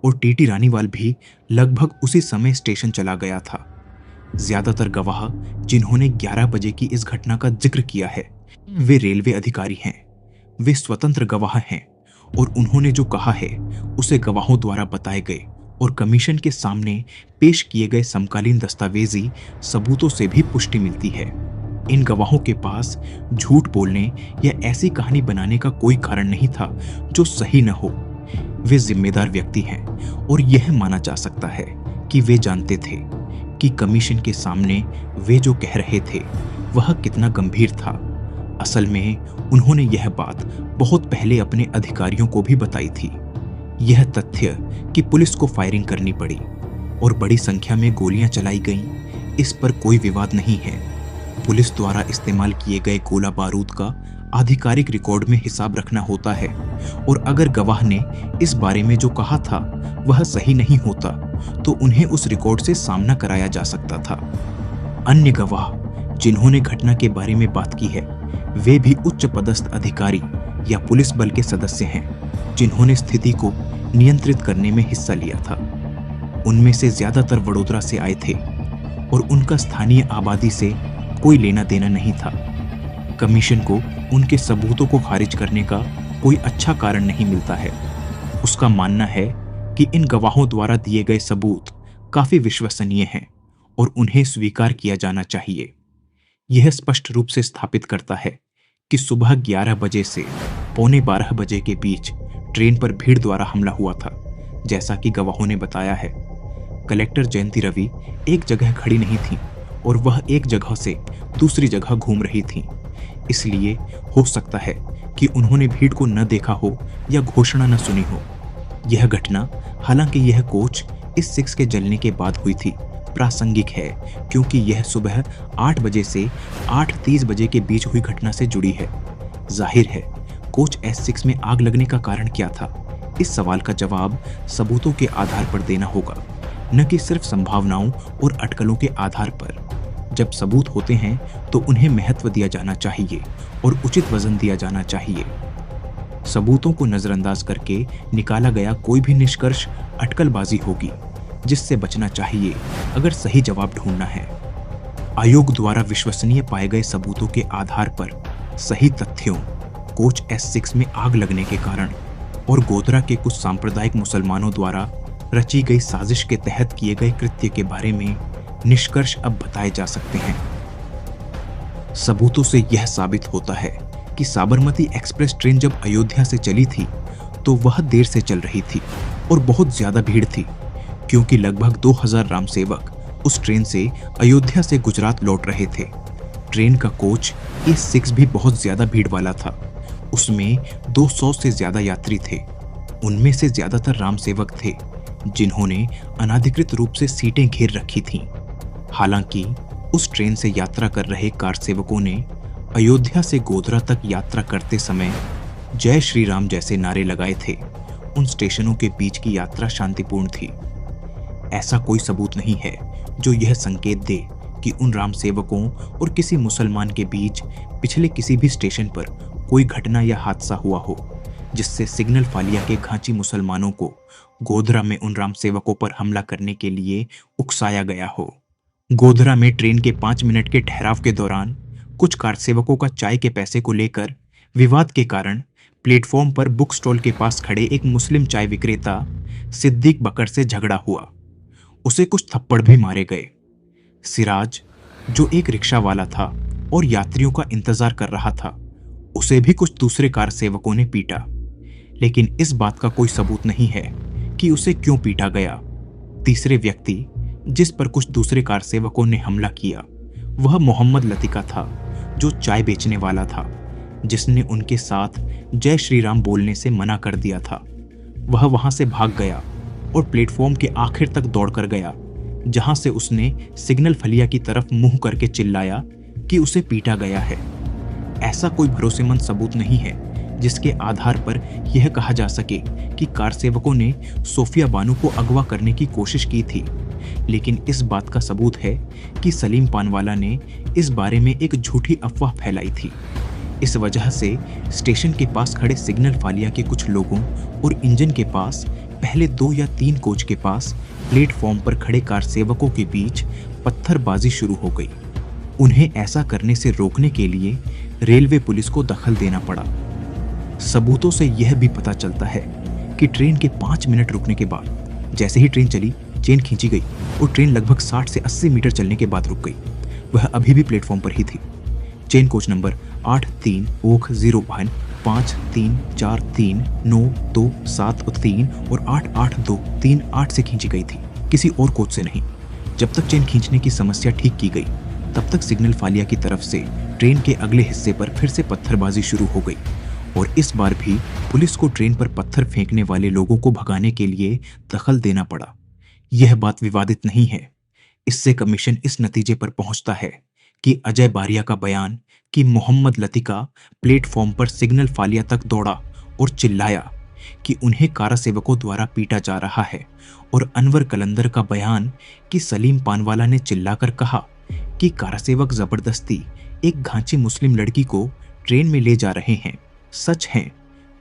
और टीटी रानीवाल भी लगभग उसी समय स्टेशन चला गया था। ज्यादातर गवाह जिन्होंने 11 बजे की इस घटना का जिक्र किया है वे रेलवे अधिकारी हैं। वे स्वतंत्र गवाह हैं और उन्होंने जो कहा है उसे गवाहों द्वारा बताए गए और कमीशन के सामने पेश किए गए समकालीन दस्तावेजी सबूतों से भी पुष्टि मिलती है। इन गवाहों के पास झूठ बोलने या ऐसी कहानी बनाने का कोई कारण नहीं था जो सही न हो। वे जिम्मेदार व्यक्ति हैं और यह माना जा सकता है कि वे जानते थे कि कमीशन के सामने वे जो कह रहे थे वह कितना गंभीर था। असल में उन्होंने यह बात बहुत पहले अपने अधिकारियों को भी बताई थी। यह तथ्य कि पुलिस को फायरिंग करनी पड़ी और बड़ी संख्या में गोलियां चलाई गईं, इस पर कोई विवाद नहीं है। पुलिस द्वारा इस्तेमाल किए गए गोला बारूद का आधिकारिक रिकॉर्ड में हिसाब रखना होता है और अगर गवाह ने इस बारे में जो कहा था वह सही नहीं होता तो उन्हें उस रिकॉर्ड से सामना कराया जा सकता था। अन्य गवाह जिन्होंने घटना के बारे में बात की है वे भी उच्च पदस्थ अधिकारी या पुलिस बल के सदस्य हैं जिन्होंने स्थिति को नियंत्रित करने में हिस्सा लिया था। उनमें से ज्यादातर वडोदरा से आए थे और उनका स्थानीय आबादी से कोई लेना देना नहीं था। कमीशन को उनके सबूतों को खारिज करने का कोई अच्छा कारण नहीं मिलता है। उसका मानना है कि इन गवाहों द्वारा दिए गए सबूत काफी विश्वसनीय हैं और उन्हें स्वीकार किया जाना चाहिए। यह स्पष्ट रूप से स्थापित करता है कि सुबह 11 बजे से पौने 12 बजे के बीच ट्रेन पर भीड़ द्वारा हमला हुआ था, जैसा कि गवाहों ने बताया है। कलेक्टर जयंती रवि एक जगह खड़ी नहीं थी और वह एक जगह से दूसरी जगह घूम रही थीं। इसलिए हो सकता है कि उन्होंने भीड़ को न देखा हो या घोषणा न सुनी हो। यह घटना, हालांकि यह कोच इस 6 के जलने के बाद हुई थी, प्रासंगिक है क्योंकि यह सुबह 8 बजे से 8:30 बजे के बीच हुई घटना से जुड़ी है। जाहिर है, कोच S6 में आग लगने का कारण क्या था? इस सवाल का जवाब सबूतों के आधार पर देना होगा, न कि सिर्फ संभावनाओं और अटकलों के आधार पर। जब सबूत होते हैं तो उन्हें महत्व दिया जाना चाहिए और उचित वजन दिया जाना चाहिए। सबूतों को नजरअंदाज करके निकाला गया कोई भी निष्कर्ष अटकलबाजी होगी, जिससे बचना चाहिए अगर सही जवाब ढूंढना है। आयोग द्वारा विश्वसनीय पाए गए सबूतों के आधार पर सही तथ्यों, कोच S6 में आग लगने के कारण और गोधरा के कुछ सांप्रदायिक मुसलमानों द्वारा रची गई साजिश के तहत किए गए कृत्य के बारे में निष्कर्ष अब बताए जा सकते हैं। सबूतों से यह साबित होता है कि साबरमती एक्सप्रेस ट्रेन जब अयोध्या से चली थी तो वह देर से चल रही थी और बहुत ज्यादा भीड़ थी, क्योंकि लगभग 2000 रामसेवक उस ट्रेन से अयोध्या से गुजरात लौट रहे थे। ट्रेन का कोच A6 भी बहुत ज्यादा भीड़ वाला था। उसमें 200 से ज्यादा यात्री थे। उनमें से ज्यादातर रामसेवक थे, जिन्होंने अनाधिकृत रूप से सीटें घेर रखी थीं। हालांकि उस ट्रेन से यात्रा कर रहे कार सेवकों ने अयोध्या से गोधरा तक यात्रा करते समय जय श्री राम जैसे नारे लगाए थे। उन स्टेशनों के बीच की यात्रा शांतिपूर्ण थी। ऐसा कोई सबूत नहीं है जो यह संकेत दे कि उन राम सेवकों और किसी मुसलमान के बीच पिछले किसी भी स्टेशन पर कोई घटना या हादसा हुआ हो, जिससे सिग्नल फालिया के घांची मुसलमानों को गोधरा में उन राम सेवकों पर हमला करने के लिए उकसाया गया हो। गोधरा में ट्रेन के 5 मिनट के ठहराव के दौरान कुछ कार सेवकों का चाय के पैसे को लेकर विवाद के कारण प्लेटफॉर्म पर बुक स्टॉल के पास खड़े एक मुस्लिम चाय विक्रेता सिद्दीक बकर से झगड़ा हुआ। उसे कुछ थप्पड़ भी मारे गए। सिराज, जो एक रिक्शा वाला था और यात्रियों का इंतजार कर रहा था, उसे भी कुछ दूसरे कार सेवकों ने पीटा, लेकिन इस बात का कोई सबूत नहीं है कि उसे क्यों पीटा गया। तीसरे व्यक्ति जिस पर कुछ दूसरे कार सेवकों ने हमला किया वह मोहम्मद लतिका था, जो चाय बेचने वाला था, जिसने उनके साथ जय श्री राम बोलने से मना कर दिया था। वह वहां से भाग गया और प्लेटफॉर्म के आखिर तक दौड़कर गया, जहां से उसने सिग्नल फलिया की तरफ मुंह करके चिल्लाया कि उसे पीटा गया है। ऐसा कोई भरोसेमंद सबूत नहीं है जिसके आधार पर यह कहा जा सके कि कार सेवकों ने सोफिया बानू को अगवा करने की कोशिश की थी, लेकिन इस बात का सबूत है कि सलीम पानवाला ने इस बारे में एक झूठी अफवाह फैलाई थी। इस वजह से स्टेशन के पास खड़े सिग्नल फालिया के कुछ लोगों और इंजन के पास पहले 2 या 3 कोच के पास प्लेटफॉर्म पर खड़े कार सेवकों के बीच पत्थरबाजी शुरू हो गई। उन्हें ऐसा करने से रोकने के लिए रेलवे पुलिस को दखल देना पड़ा। सबूतों से यह भी पता चलता है कि ट्रेन के 5 मिनट रुकने के बाद जैसे ही ट्रेन चली, चेन खींची गई और ट्रेन लगभग 60 से 80 मीटर चलने के बाद रुक गई। वह अभी भी प्लेटफॉर्म पर ही थी। चेन कोच नंबर 83 ओख 01 5343 9273 और 88238 से खींची गई थी, किसी और कोच से नहीं। जब तक चेन खींचने की समस्या ठीक की गई, तब तक सिग्नल फालिया की तरफ से ट्रेन के अगले हिस्से पर फिर से पत्थरबाजी शुरू हो गई और इस बार भी पुलिस को ट्रेन पर पत्थर फेंकने वाले लोगों को भगाने के लिए दखल देना पड़ा। यह बात विवादित नहीं है। इससे कमीशन इस नतीजे पर पहुंचता है कि अजय बारिया का बयान कि मोहम्मद लतिका प्लेटफॉर्म पर सिग्नल फालिया तक दौड़ा और चिल्लाया कि उन्हें कारा सेवकों द्वारा पीटा जा रहा है, और अनवर कलंदर का बयान कि सलीम पानवाला ने चिल्लाकर कहा कि कारा सेवक जबरदस्ती एक घांची मुस्लिम लड़की को ट्रेन में ले जा रहे हैं, सच हैं,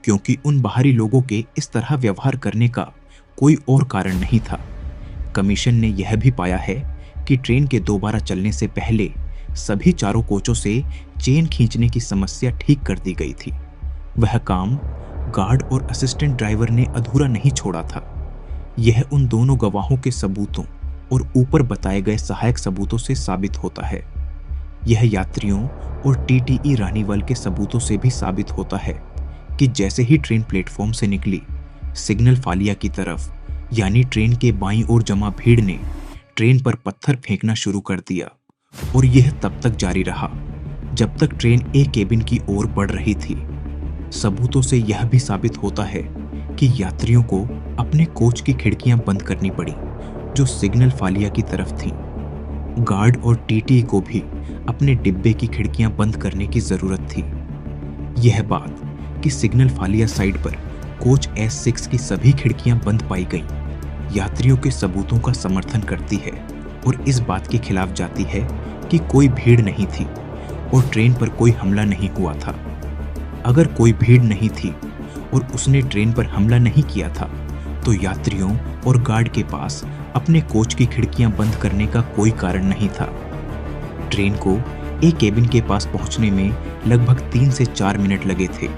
क्योंकि उन बाहरी लोगों के इस तरह व्यवहार करने का कोई और कारण नहीं था। कमीशन ने यह भी पाया है कि ट्रेन के दोबारा चलने से पहले सभी चारों कोचों से चेन खींचने की समस्या ठीक कर दी गई थी। वह काम गार्ड और असिस्टेंट ड्राइवर ने अधूरा नहीं छोड़ा था। यह उन दोनों गवाहों के सबूतों और ऊपर बताए गए सहायक सबूतों से साबित होता है। यह यात्रियों और टीटीई रानीवल के सबूतों से भी साबित होता है कि जैसे ही ट्रेन प्लेटफॉर्म से निकली, सिग्नल फालिया की तरफ यानी ट्रेन के बाईं ओर जमा भीड़ ने ट्रेन पर पत्थर फेंकना शुरू कर दिया और यह तब तक जारी रहा जब तक ट्रेन ए केबिन की ओर बढ़ रही थी। सबूतों से यह भी साबित होता है कि यात्रियों को अपने कोच की खिड़कियां बंद करनी पड़ी जो सिग्नल फालिया की तरफ थीं। गार्ड और टीटी को भी अपने डिब्बे की खिड़कियां बंद करने की जरूरत थी। यह बात कि सिग्नल फालिया साइड पर कोच S6 की सभी खिड़कियां बंद पाई गईं, यात्रियों के सबूतों का समर्थन करती है और इस बात के खिलाफ जाती है कि कोई भीड़ नहीं थी और ट्रेन पर कोई हमला नहीं हुआ था। अगर कोई भीड़ नहीं थी और उसने ट्रेन पर हमला नहीं किया था, तो यात्रियों और गार्ड के पास अपने कोच की खिड़कियां बंद करने का कोई कारण नहीं था। ट्रेन को ए केबिन के पास पहुंचने में लगभग 3 से 4 मिनट लगे थे।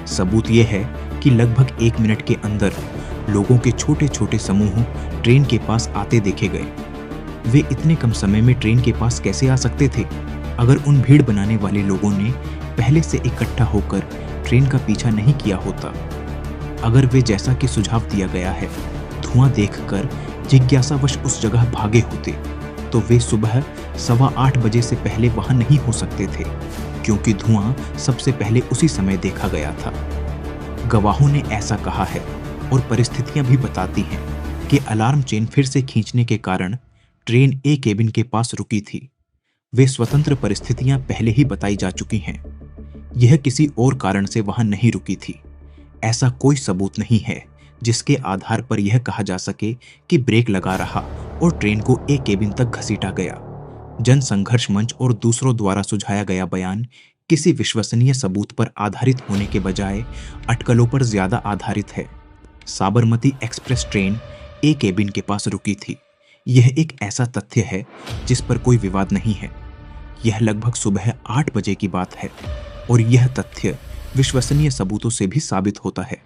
सबूत यह है कि लगभग 1 मिनट के अंदर लोगों के छोटे छोटे समूह ट्रेन के पास आते देखे गए। वे इतने कम समय में ट्रेन के पास कैसे आ सकते थे? अगर उन भीड़ बनाने वाले लोगों ने पहले से इकट्ठा होकर ट्रेन का पीछा नहीं किया होता, अगर वे जैसा कि सुझाव दिया गया है धुआं देखकर जिज्ञासावश उस जगह भागे होते, तो वे सुबह 8:15 बजे से पहले वहां नहीं हो सकते थे, क्योंकि धुआं सबसे पहले उसी समय देखा गया था। गवाहों ने ऐसा कहा है और परिस्थितियां भी बताती हैं कि अलार्म चेन फिर से खींचने के कारण ट्रेन ए केबिन के पास रुकी थी। वे स्वतंत्र परिस्थितियां पहले ही बताई जा चुकी हैं। यह किसी और कारण से वहां नहीं रुकी थी। ऐसा कोई सबूत नहीं है जिसके आधार पर यह कहा जा सके कि ब्रेक लगा रहा और ट्रेन को ए केबिन तक घसीटा गया। जन संघर्ष मंच और दूसरों द्वारा सुझाया गया बयान किसी विश्वसनीय सबूत पर आधारित होने के बजाय अटकलों पर ज्यादा आधारित है। साबरमती एक्सप्रेस ट्रेन ए केबिन के पास रुकी थी। यह एक ऐसा तथ्य है जिस पर कोई विवाद नहीं है। यह लगभग सुबह 8 बजे की बात है और यह तथ्य विश्वसनीय सबूतों से भी साबित होता है।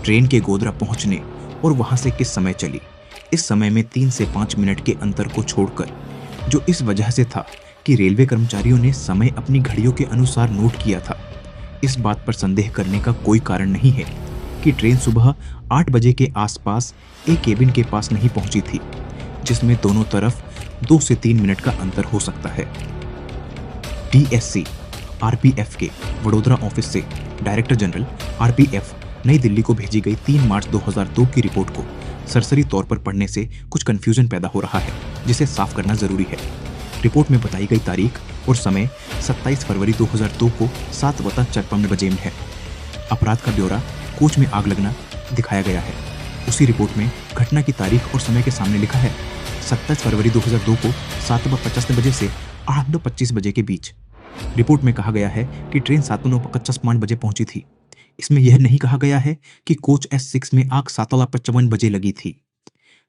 ट्रेन के गोधरा पहुंचने और वहां से किस समय चली, इस समय में 3 से 5 मिनट के अंतर को छोड़कर, जो इस वजह से था कि रेलवे कर्मचारियों ने समय अपनी घड़ियों के अनुसार नोट किया था, इस बात पर संदेह करने का कोई कारण नहीं है कि ट्रेन सुबह 8 बजे के आसपास एक केबिन के पास नहीं पहुंची थी, जिसमें दोनों तरफ 2 से 3 मिनट का अंतर हो सकता है। DSC RPF के वडोदरा ऑफिस से डायरेक्टर जनरल RPF नई दिल्ली को भेजी गई 3 मार्च 2002 की रिपोर्ट को सरसरी तौर पर पढ़ने से कुछ कंफ्यूजन पैदा हो रहा है, जिसे साफ करना जरूरी है। रिपोर्ट में बताई गई तारीख और समय 27 फरवरी 2002 को 7:54 बजे में है। अपराध का ब्यौरा कोच में आग लगना दिखाया गया है। उसी रिपोर्ट में घटना की तारीख और समय के सामने लिखा है 27 फरवरी 2002 को 7:50 बजे से 8:25 बजे के बीच। रिपोर्ट में कहा गया है कि ट्रेन 7:50 बजे पहुंची थी। इसमें यह नहीं कहा गया है कि कोच S6 में आग 7:55 बजे लगी थी।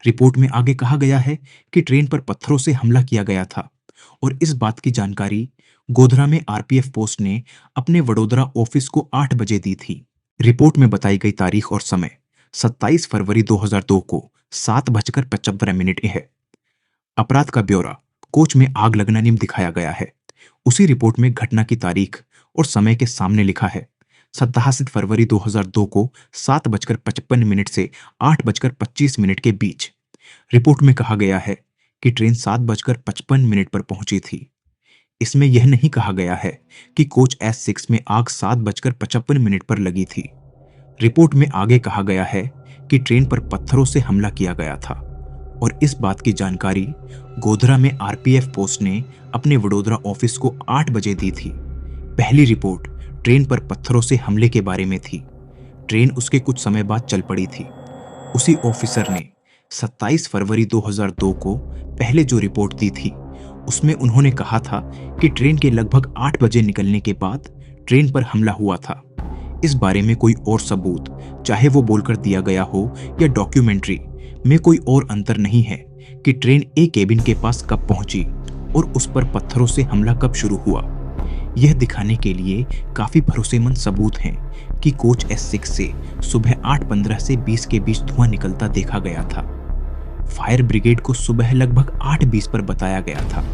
रिपोर्ट में आगे कहा गया है कि ट्रेन पर पत्थरों से हमला किया गया था और इस बात की जानकारी गोधरा में RPF पोस्ट ने अपने वडोदरा ऑफिस को 8 बजे दी थी। रिपोर्ट में बताई गई तारीख और समय 27 फरवरी 2002 को 7:75 है। अपराध का ब्यौरा कोच में आग लगना नियम दिखाया गया है। उसी रिपोर्ट में घटना की तारीख और समय के सामने लिखा है 27 फरवरी 2002 को 7:55 से 8:25 के बीच। रिपोर्ट में कहा गया है कि ट्रेन 7:55 पर पहुंची थी। इसमें यह नहीं कहा गया है कि कोच S6 में आग 7:55 पर लगी थी। रिपोर्ट में आगे कहा गया है कि ट्रेन पर पत्थरों से हमला किया गया था और इस बात की जानकारी गोधरा में RPF पोस्ट ने अपने वडोदरा ऑफिस को 8 बजे दी थी। पहली रिपोर्ट ट्रेन पर पत्थरों से हमले के बारे में थी। ट्रेन उसके कुछ समय बाद चल पड़ी थी। उसी ऑफिसर ने 27 फरवरी 2002 को पहले जो रिपोर्ट दी थी, उसमें उन्होंने कहा था कि ट्रेन के लगभग 8 बजे निकलने के बाद ट्रेन पर हमला हुआ था। इस बारे में कोई और सबूत, चाहे वो बोलकर दिया गया हो या डॉक्यूमेंट्री, में कोई और अंतर नहीं है कि ट्रेन ए केबिन के पास कब पहुंची और उस पर पत्थरों से हमला कब शुरू हुआ। यह दिखाने के लिए काफी भरोसेमंद सबूत हैं कि कोच S6 से सुबह 8:15 से 20 के बीच धुआं निकलता देखा गया था। फायर ब्रिगेड को सुबह लगभग 8:20 पर बताया गया था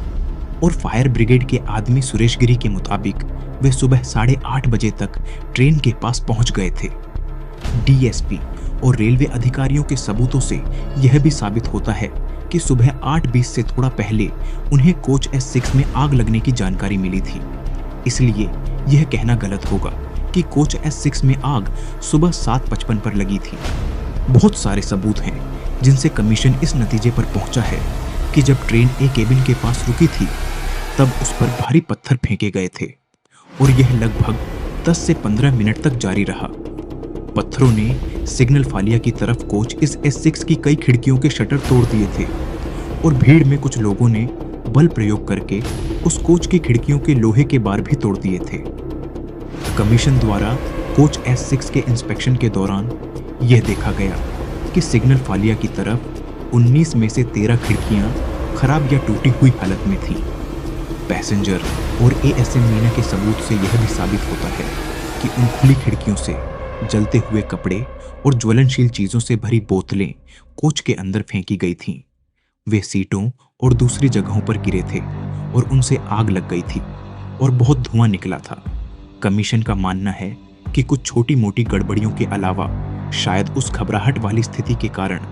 और फायर ब्रिगेड के आदमी सुरेश गिरी के मुताबिक वे सुबह 8:30 बजे तक ट्रेन के पास पहुंच गए थे। DSP और रेलवे अधिकारियों के सबूतों से यह भी साबित होता है कि सुबह 8:20 से थोड़ा पहले उन्हें कोच S6 में आग लगने की जानकारी मिली थी। इसलिए यह कहना गलत होगा कि कोच S6 में आग सुबह 7:55 पर लगी थी। बहुत सारे सबूत हैं जिनसे कमीशन इस नतीजे पर पहुंचा है कि जब ट्रेन ए केबिन के पास रुकी थी तब उस पर भारी पत्थर फेंके गए थे और यह लगभग 10 से 15 मिनट तक जारी रहा। पत्थरों ने सिग्नल फालिया की तरफ कोच इस S6 की कई खिड़कियों के शटर तोड़ दिए थे और भीड़ में कुछ लोगों ने बल प्रयोग करके उस कोच की खिड़कियों के लोहे के बार भी तोड़ दिए थे। कमीशन द्वारा कोच S6 के इंस्पेक्शन के दौरान यह देखा गया कि सिग्नल फालिया की तरफ 19 में से 13 खिड़कियां खराब या टूटी हुई हालत में थीं। पैसेंजर और ASM मीना के सबूत से यह भी साबित होता है कि उन खुली खिड़कियों से जलते हुए कपड़े और ज्वलनशील चीजों से भरी बोतलें कोच के अंदर फेंकी गई थीं। वे सीटों और दूसरी जगहों पर गिरे थे और उनसे आग लग गई थी और बहुत धुआं निकला था। कमीशन का मानना है कि कुछ छोटी मोटी गड़बड़ियों के अलावा शायद उस घबराहट वाली स्थिति के कारण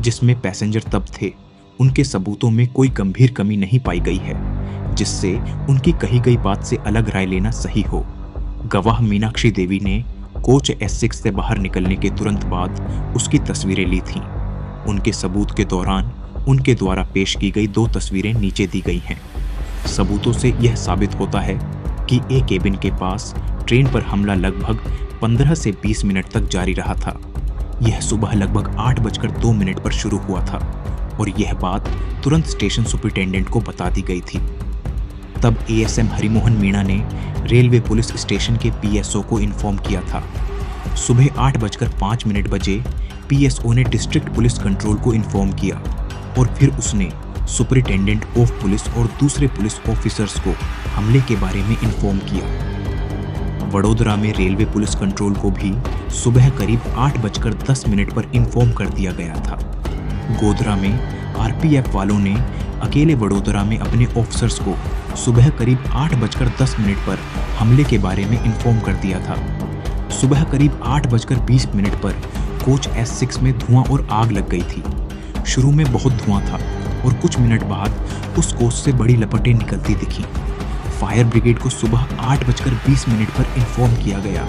जिसमें पैसेंजर तब थे, उनके सबूतों में कोई गंभीर कमी नहीं पाई गई है जिससे उनकी कही गई बात से अलग राय लेना सही हो। गवाह मीनाक्षी देवी ने कोच S6 से बाहर निकलने के तुरंत बाद उसकी तस्वीरें ली थीं। उनके सबूत के दौरान उनके द्वारा पेश की गई 2 तस्वीरें नीचे दी गई हैं। सबूतों से यह साबित होता है कि ए केबिन के पास ट्रेन पर हमला लगभग 15 से 20 मिनट तक जारी रहा था। यह सुबह लगभग 8:02 पर शुरू हुआ था और यह बात तुरंत स्टेशन सुपरिटेंडेंट को बता दी गई थी। तब ASM हरिमोहन मीणा ने रेलवे पुलिस स्टेशन के PSO को इन्फॉर्म किया था। सुबह 8:05 बजे PSO ने डिस्ट्रिक्ट पुलिस कंट्रोल को इन्फॉर्म किया और फिर उसने सुपरिटेंडेंट ऑफ पुलिस और दूसरे पुलिस ऑफिसर्स को हमले के बारे में इन्फॉर्म किया। वडोदरा में रेलवे पुलिस कंट्रोल को भी सुबह करीब 8:10 पर इन्फॉर्म कर दिया गया था। गोधरा में RPF वालों ने अकेले वडोदरा में अपने ऑफिसर्स को सुबह करीब 8:10 पर हमले के बारे में इन्फॉर्म कर दिया था। सुबह करीब 8:20 पर कोच S6 में धुआं और आग लग गई थी। शुरू में बहुत धुआं था और कुछ मिनट बाद उस कोच से बड़ी लपटें निकलती दिखीं। फायर ब्रिगेड को सुबह 8:20 पर इन्फॉर्म किया गया।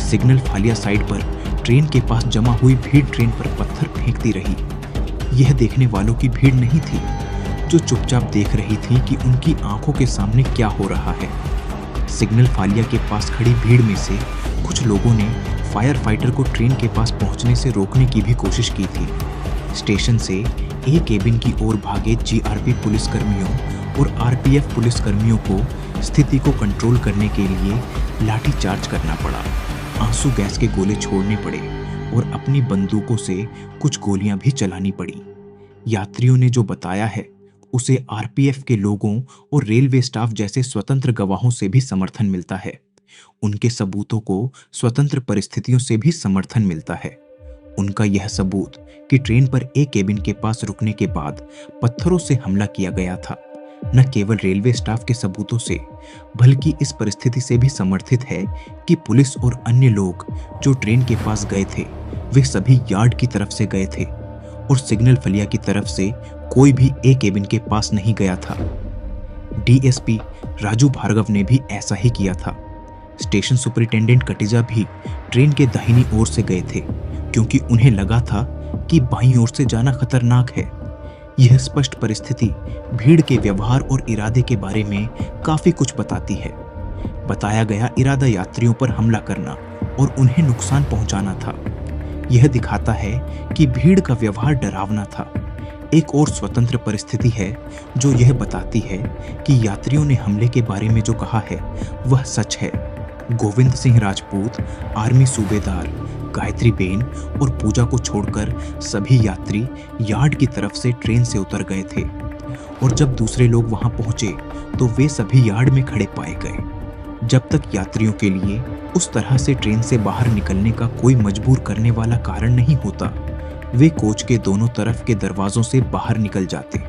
सिग्नल फालिया साइड पर ट्रेन के पास जमा हुई भीड़ ट्रेन पर पत्थर फेंकती रही। यह देखने वालों की भीड़ नहीं थी जो चुपचाप देख रही थी कि उनकी आंखों के सामने क्या हो रहा है। सिग्नल फालिया के पास खड़ी भीड़ में से कुछ लोगों ने फायर फाइटर को ट्रेन के पास पहुंचने से रोकने की भी कोशिश की थी। स्टेशन से ए केबिन की ओर भागे GRP पुलिसकर्मियों और RPF पुलिसकर्मियों को स्थिति को कंट्रोल करने के लिए लाठीचार्ज करना पड़ा। आंसू गैस के गोले छोड़ने पड़े और अपनी बंदूकों से कुछ गोलियां भी चलानी पड़ी। यात्रियों ने जो बताया है उसे RPF के लोगों और रेलवे स्टाफ जैसे स्वतंत्र गवाहों से भी समर्थन मिलता है। उनके सबूतों को स्वतंत्र परिस्थितियों से भी समर्थन मिलता है। उनका यह सबूत कि ट्रेन पर ए केबिन के पास रुकने के बाद पत्थरों से हमला किया गया था, न केवल रेलवे स्टाफ के सबूतों से बल्कि इस परिस्थिति से भी समर्थित है कि पुलिस और अन्य लोग जो ट्रेन के पास गए थे वे सभी यार्ड की तरफ से गए थे और सिग्नल फलिया की तरफ से कोई भी ए केबिन के पास नहीं गया था। DSP राजू भार्गव ने भी ऐसा ही किया था। स्टेशन सुपरिटेंडेंट कटिजा भी ट्रेन के दाहिनी ओर से गए थे क्योंकि उन्हें लगा था कि बाईं ओर से जाना खतरनाक है। यह स्पष्ट परिस्थिति भीड़ के व्यवहार और इरादे के बारे में काफी कुछ बताती है। बताया गया इरादा यात्रियों पर हमला करना और उन्हें नुकसान पहुंचाना था। यह दिखाता है कि भीड़ का व्यवहार डरावना था। एक और स्वतंत्र परिस्थिति है जो यह बताती है कि यात्रियों ने हमले के बारे में जो कहा है वह सच है। गोविंद सिंह राजपूत, आर्मी सूबेदार गायत्री बेन और पूजा को छोड़कर सभी यात्री यार्ड की तरफ से ट्रेन से उतर गए थे और जब दूसरे लोग वहां पहुंचे तो वे सभी यार्ड में खड़े पाए गए। जब तक यात्रियों के लिए उस तरह से ट्रेन से बाहर निकलने का कोई मजबूर करने वाला कारण नहीं होता, वे कोच के दोनों तरफ के दरवाजों से बाहर निकल जाते।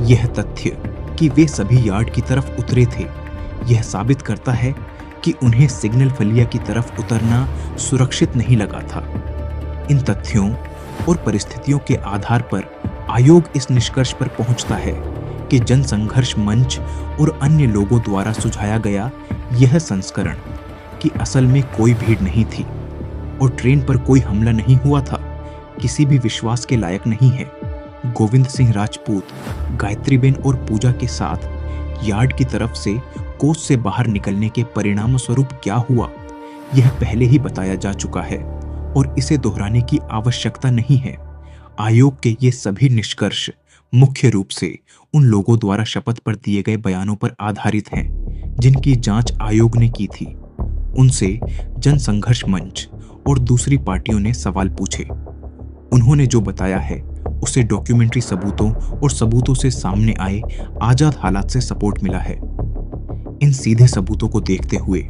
यह तथ्य कि वे सभी यार्ड की तरफ उतरे थे, यह साबित करता है कि उन्हें सिग्नल फलिया की तरफ उतरना सुरक्षित नहीं लगा था। इन तथ्यों और परिस्थितियों के आधार पर आयोग इस निष्कर्ष पर पहुंचता है कि जनसंघर्ष मंच और अन्य लोगों द्वारा सुझाया गया यह संस्करण कि असल में कोई भीड़ नहीं थी और ट्रेन पर कोई हमला नहीं हुआ था, किसी भी विश्वास के लायक नहीं है। गोविंद सिंह राजपूत, गायत्रीबेन और पूजा के साथ यार्ड की तरफ से कोच से बाहर निकलने के परिणाम स्वरूप क्या हुआ, यह पहले ही बताया जा चुका है और इसे दोहराने की आवश्यकता नहीं है। आयोग के ये सभी निष्कर्ष मुख्य रूप से उन लोगों द्वारा शपथ पर दिए गए बयानों पर आधारित हैं जिनकी जांच आयोग ने की थी। उनसे जनसंघर्ष मंच और दूसरी पार्टियों ने सवाल पूछे। उन्होंने जो बताया है उसे डॉक्यूमेंट्री सबूतों और सबूतों से सामने आए आजाद हालात से सपोर्ट मिला है। इन सीधे सबूतों को देखते हुए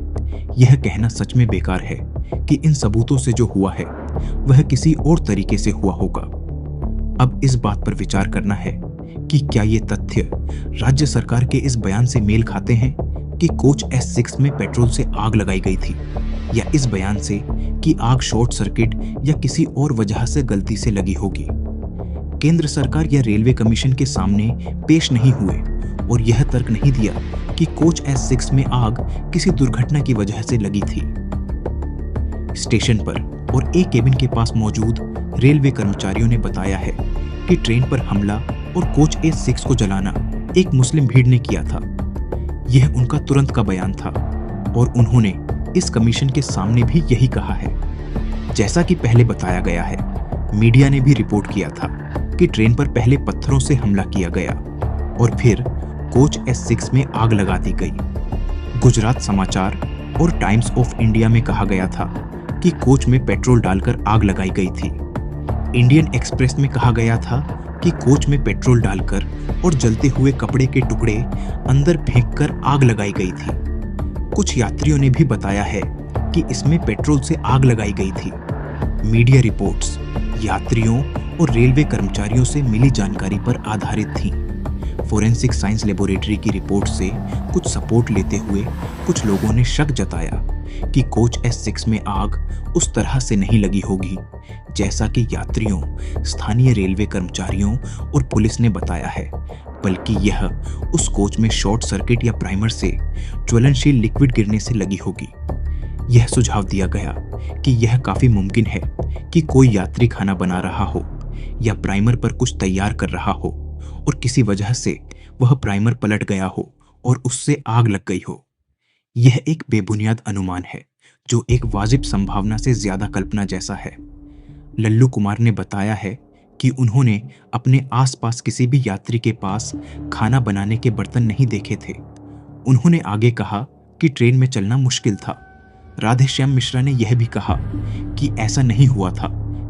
यह कहना सच में बेकार है कि इन सबूतों से जो हुआ है वह किसी और तरीके से हुआ होगा। अब इस बात पर विचार करना है कि क्या ये तथ्य राज्य सरकार के इस बयान से मेल खाते हैं कि कोच S6 में पेट्रोल से आग लगाई गई थी, या इस बयान से कि आग शॉर्ट सर्किट या किसी और वजह से गलती से लगी होगी। केंद्र सरकार या रेलवे कमीशन के सामने पेश नहीं हुए और यह तर्क नहीं दिया कि कोच S6 में आग किसी दुर्घटना की वजह से लगी थी। स्टेशन पर और एक केबिन के पास मौजूद रेलवे कर्मचारियों ने बताया है कि ट्रेन पर हमला और कोच S6 को जलाना एक मुस्लिम भीड़ ने किया था। यह उनका तुरंत का बयान था और उन्होंने इस कमीशन के सामने भी यही कहा है। जैसा कि पहले बताया गया है, मीडिया ने भी रिपोर्ट किया था कि ट्रेन पर पहले पत्थरों से हमला किया गया और फिर कोच S6 में आग लगा दी गई। गुजरात समाचार और टाइम्स ऑफ इंडिया में कहा गया था कि कोच में पेट्रोल डालकर आग लगाई गई थी। इंडियन एक्सप्रेस में कहा गया था कि कोच में पेट्रोल डालकर और जलते हुए कपड़े के टुकड़े अंदर फेंककर आग लगाई गई थी। कुछ यात्रियों ने भी बताया है कि इसमें पेट्रोल से आग लगाई गई थी। मीडिया रिपोर्ट्स यात्रियों और रेलवे कर्मचारियों से मिली जानकारी पर आधारित थीं। फोरेंसिक साइंस लेबोरेटरी की रिपोर्ट से कुछ सपोर्ट लेते हुए कुछ लोगों ने शक जताया कि कोच S6 में आग उस तरह से नहीं लगी होगी जैसा कि यात्रियों, स्थानीय रेलवे कर्मचारियों और पुलिस ने बताया है, बल्कि यह उस कोच में शॉर्ट सर्किट या प्राइमर से ज्वलनशील लिक्विड गिरने से लगी होगी। यह सुझाव दिया गया कि यह काफी मुमकिन है कि कोई यात्री खाना बना रहा हो या प्राइमर पर कुछ तैयार कर रहा हो और किसी वजह से वह प्राइमर पलट गया हो और उससे आग लग गई हो। यह एक बेबुनियाद अनुमान है जो एक वाजिब संभावना से ज्यादा कल्पना जैसा है। लल्लू कुमार ने बताया है कि उन्होंने अपने आसपास किसी भी यात्री के पास खाना बनाने के बर्तन नहीं देखे थे। उन्होंने आगे कहा कि ट्रेन में चलना मुश्किल था। राधेश्याम मिश्रा ने यह भी कहा कि ऐसा नहीं हुआ था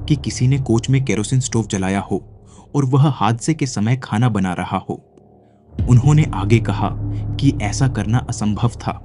कि किसी ने कोच में केरोसिन स्टोव जलाया हो और वह हादसे के समय खाना बना रहा हो। उन्होंने आगे कहा कि ऐसा करना असंभव था